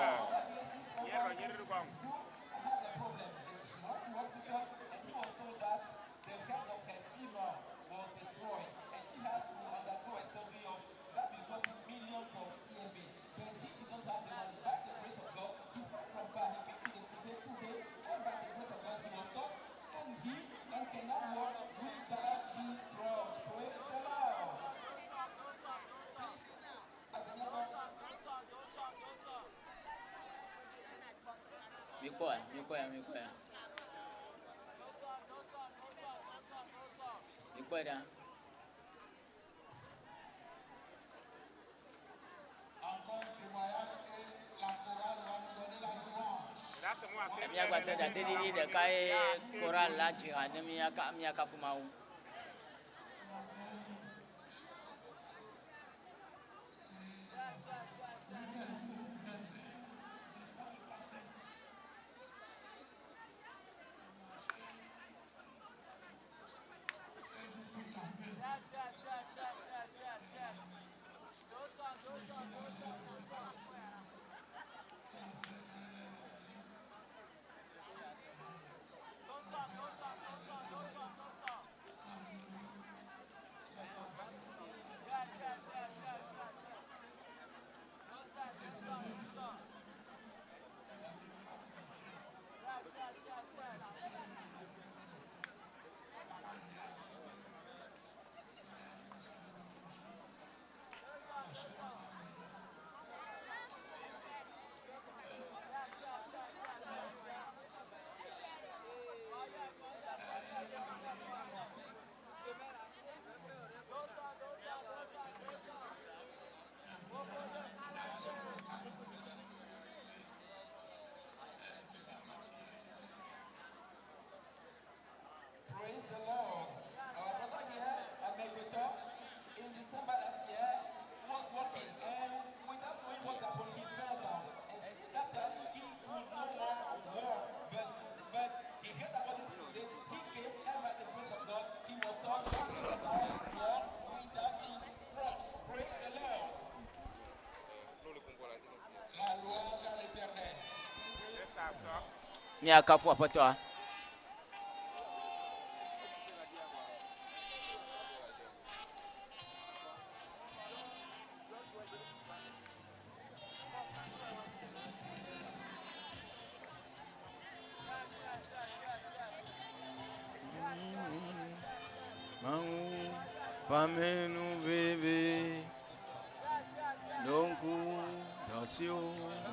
mi kwera Encore un témoignage que la chorale va nous donner la louange. mi agba se da se di de kai koral la chi ane mi aka fuma u Praise the Lord. Our brother here, Amegbeto, in December last year, was walking and without knowing what happened, he fell down. And since that time, he could no more walk. But he heard about this crusade. He came and by the grace of God, he was taught how he can now walk without his cross. Praise the Lord. La louange à l'Éternel. mi aka fu apoto mau pamenu bebe donku dasio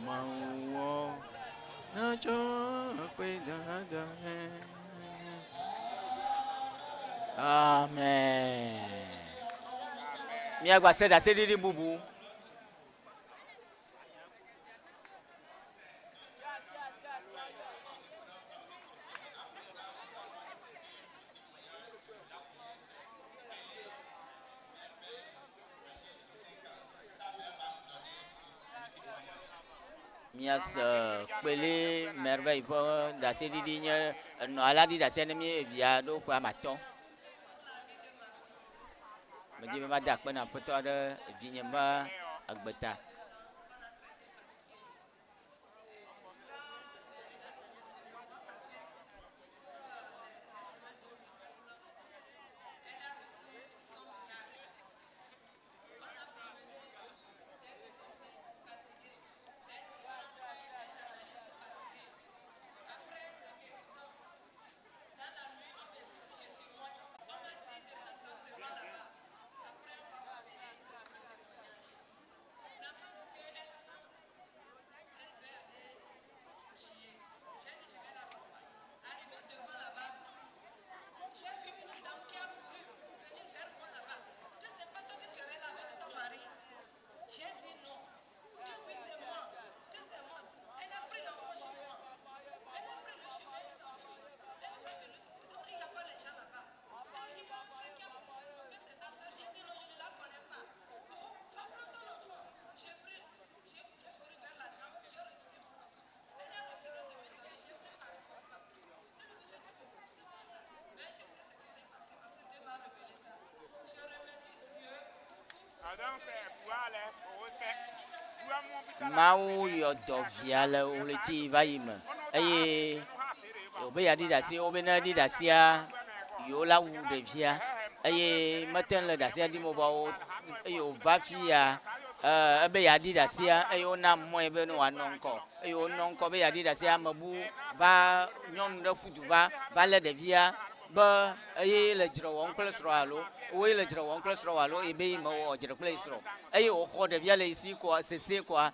mau na cho pe da amen mi agba se da se di bubu mias kpele merveille po da se di nye no ala di da se ne mi via do kwa maton me di ma da pe na poto de vinye ma agbeta Mawu yɔ dɔvia le wòleti va yi me eye wobe ya ɖi ɖe asi wobe ne ɖi ɖe asia yewo la wu ɖevia eye mete le ɖe asia ɖim o eye wòva fi ya ebe ya ɖi ɖe asia eye wona mɔe be ne wòanɔ ŋkɔ eye wonɔ ŋkɔ be ya ɖi ɖe asia amebu va nyɔnu ɖe ƒu du va lé ɖevia be eye le dzre wɔm kple srɔ̃ alo woe le dzre wɔm kple srɔ̃ alo ebe mewɔ dzre kple srɔ̃ eye wòxɔ ɖevia le esi koa sese koa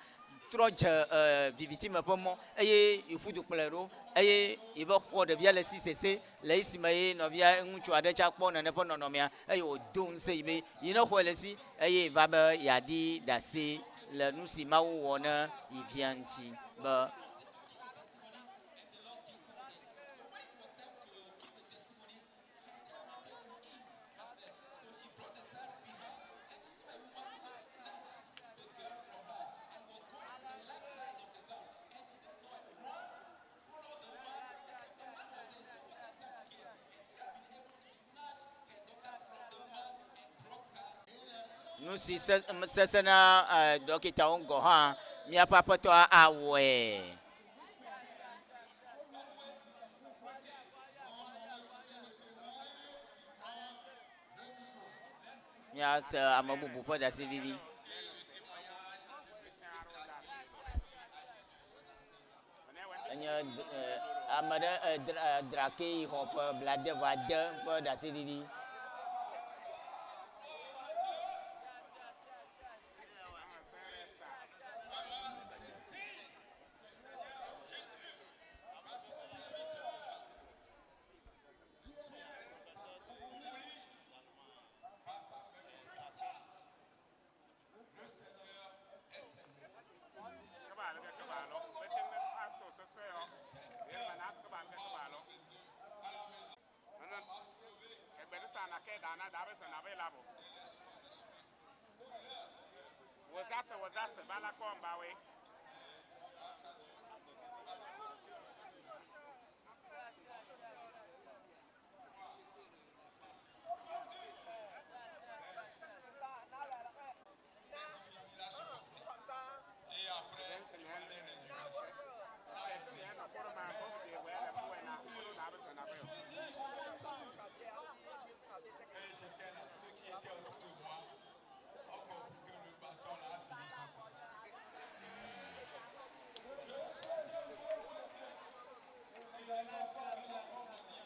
trɔ dze vivitime ƒe mɔ eye yeƒu du kplɔe ɖo eye yebe xɔ ɖevia le esi sese le esime ye nɔvia ŋutsu aɖe tsa kpɔ nene ƒe nɔnɔmea eye wòdo ŋusẽ yi be yi ne xɔe le esi eye va be yeaɖi ɖe asi le nu si Mawu wɔ ne yi via ŋuti be nu si sesena dɔkitawo ŋgɔ hã míaƒe aƒetɔ awɔe. Míase ame bubu ƒe ɖaseɖiɖi. Enye ame ɖe drake yi xɔ ƒe blaade-vɔ-ade ƒe ɖaseɖiɖi. Wazase bala komba we. Ceux qui étaient autour de moi ont compris que le bâton là a fini son temps. Je sais que je vous le dire. Et les enfants m'ont dit,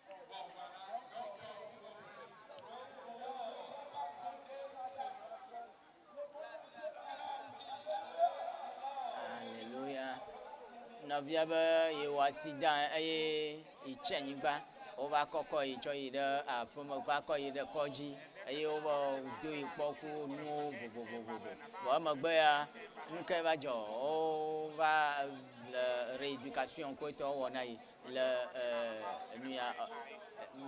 mais bon voilà, donc vous comprenez. Praise the Lord. On va pas compter ça. Alléluia. Nɔvia be yewoasi da eye yitsi anyigba wova kɔkɔ yi tsɔ yi ɖe aƒeme va kɔ yi ɖe kɔdzi eye wova do yi kpɔ ku nuwo vovovovo. Vɔ emegbe ya nuke va dzɔ wova le rééducation koetɔ wɔ na yi le nuya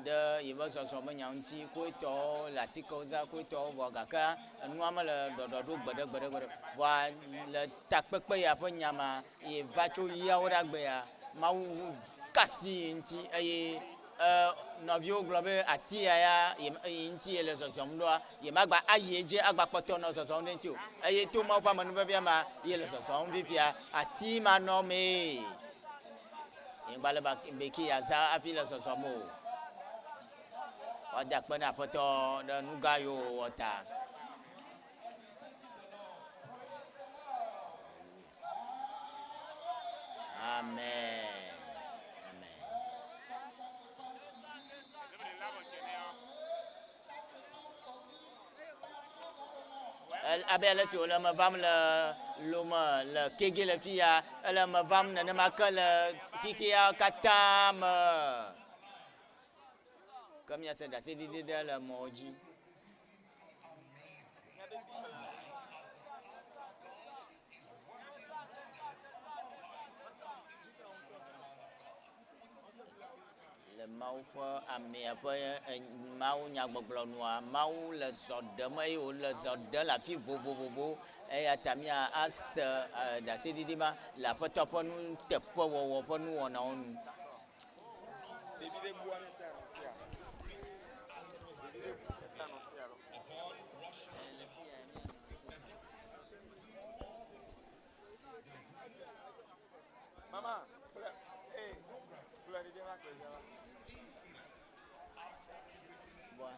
ɖe yebe zɔzɔ me nya ŋuti koetɔ le atikewo za koetɔ vɔ gake enua mele ɖɔɖɔ ɖo gbeɖe vɔa le takpekpe ya ƒe nyama ye va tso yawo ɖe agbe ya Mawu kasi ŋuti eye nɔviwo gblɔ be ati ya yi ŋuti ye le zɔzɔm ɖoa ye magba ayi edzi agba kpɔtɔ nɔ zɔzɔm ɖe ŋuti o eye to Mawu ƒe amenuvevia ma ye le zɔzɔm fifia ati ma nɔ mee ye gba le beki ya za hafi le zɔzɔm o. Wada kpe na aƒetɔ ɖe nu gã yiwo wɔ ta. Amen. Abe ale si wòle me vam le lome le kege le fi ya ele me vam nenema ke le xixia katã me. Ke miase ɖaseɖiɖi ɖe le mɔ dzi. Le Mawu ƒe amea ƒe Mawu nyagbɔgblɔ nua Mawu le zɔ ɖem eye wòle zɔ ɖem le afi vovovowo eya ta mía ase ɖaseɖiɖi ma le aƒetɔ ƒe nuteƒewɔwɔ ƒe nuwɔnawo nu. Maman, hey, vous l'avez dit là. Boa.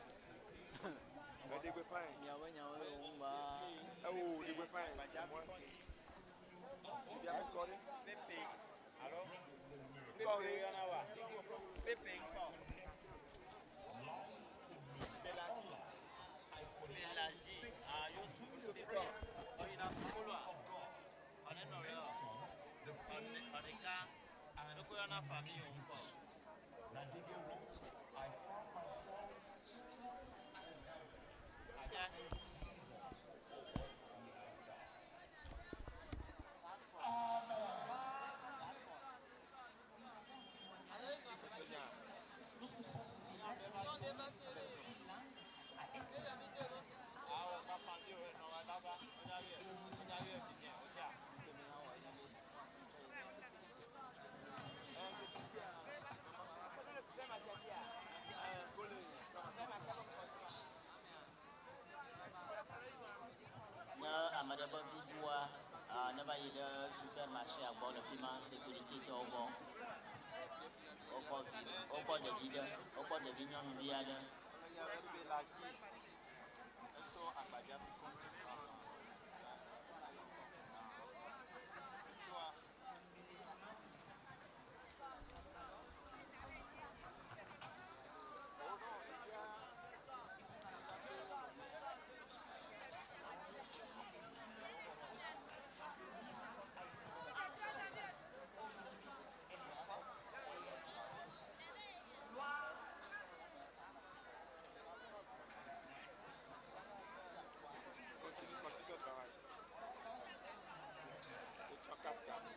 Mais des copains. Nyawe umba. Oh, des copains. Moi, c'est bien accordé. Alors, Pepe yanawa. Pepe encore. L'élargie. Ah, yo sous Pepe. Oh, il a sous couloir. On est dans l'heure. On est cas. Donc, on a une famille encore. Amada Babi Bois, ne va y aller supermarché à bord de piment, sécurité qui est au bon. Au corps de vide, au corps de vignon, il y a de. Continue le travail. Et tu as cascade.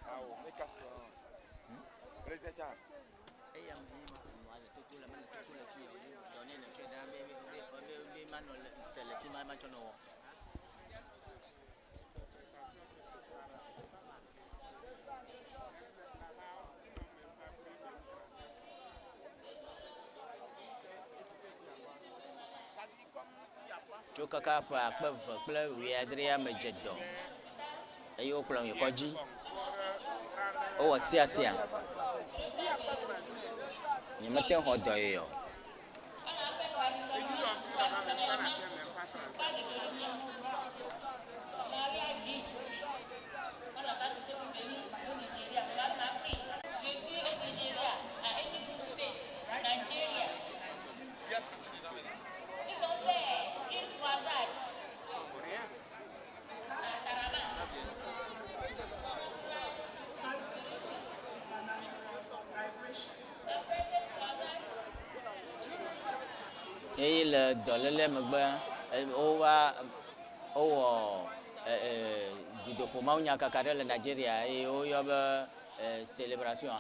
Ah ouais, mais cascade. Président. Et il y a un tout la main, tout la fille, on est le fait d'un bébé, c'est le film à Machano. Chokaka pa kple wiadria me dzedo eye wokplɔ yi kɔdzi wowɔ siasia nyemete xɔ dɔ ye o eye le dɔléle megbe wowɔ dudoƒo mawunyakaka ɖe le Nigeria eye woyɔ be célébration.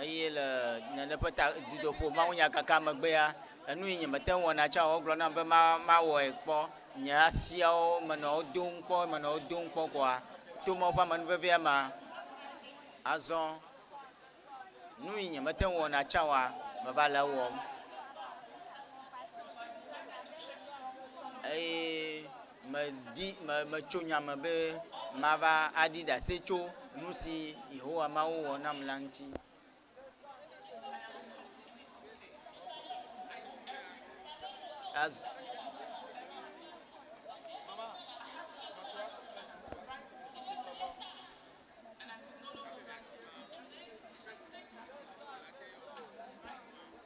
Eye le nene ƒe dudoƒo mawunyakaka megbea enu yi nyemete ŋu wɔna tsã wogblɔ nam be mawɔe kpɔ nye asiawo menɔ wo dom kpɔ koa to mawo ƒe amenuvevea ma azɔ nu yi nyemete ŋu wɔna tsã wa meva le wɔm eye metso nya me be mava aɖi ɖase tso nu si Yehowa Mawu wɔ nam la ŋuti.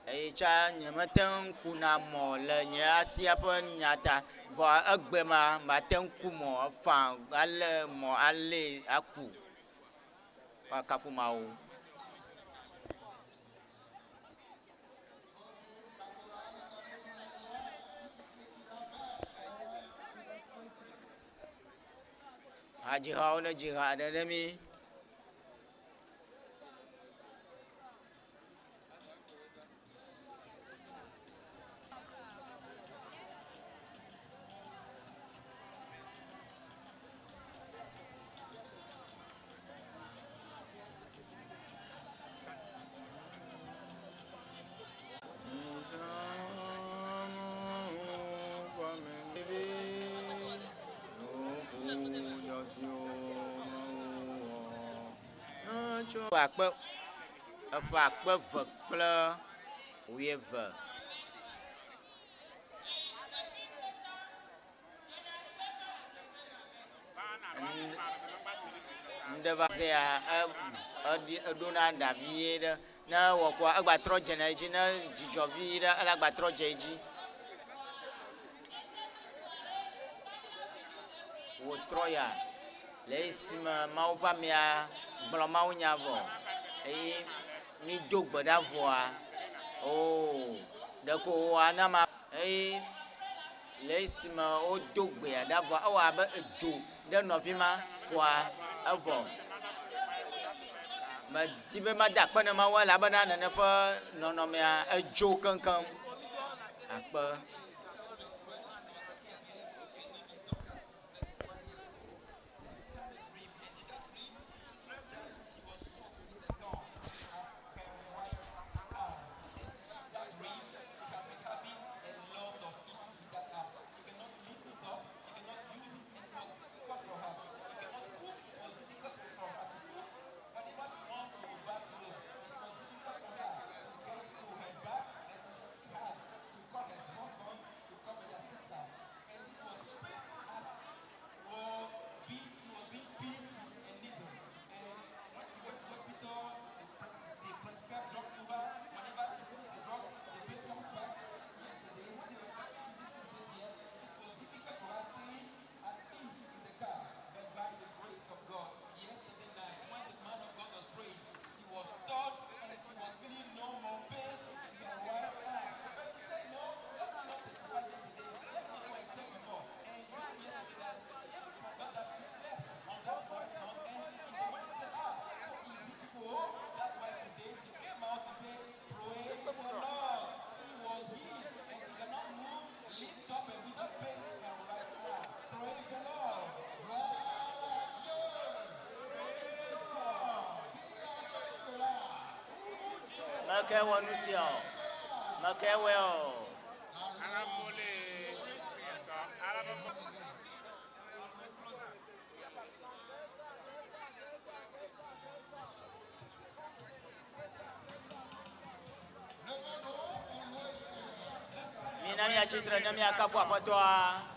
Eye tsa nyemete ŋu kuna mɔ le nye asia ƒe nyata vɔ egbe mate ŋu ku mɔ fã ale mɔ ale aku akafu Mawu. jihad na jihad da mi akpe eƒe akpe ve kple wuieve. Ndeva se ya eɖona ɖa vi ɖe ne wɔkua egba trɔ dze na edzi ne dzidzɔ vi ɖe ele gba trɔ dze edzi. Wòtrɔ ya le esime Mawu ƒe amea gblɔ Mawu nya vɔ eye mi do gbe ɖa vɔa o ɖeko woa na ma eye le esime wodo gbea ɖa vɔa ewɔ abe edzo ɖe nɔvi ma koa evɔ. Medi be mada akpe ne Mawu elabena nene ƒe nɔnɔmea edzo keŋkeŋ. Akpe. Meke wɔ nu sia o. Meke wɔ o. Mina mia tsitre ne mia kafu aƒetɔa.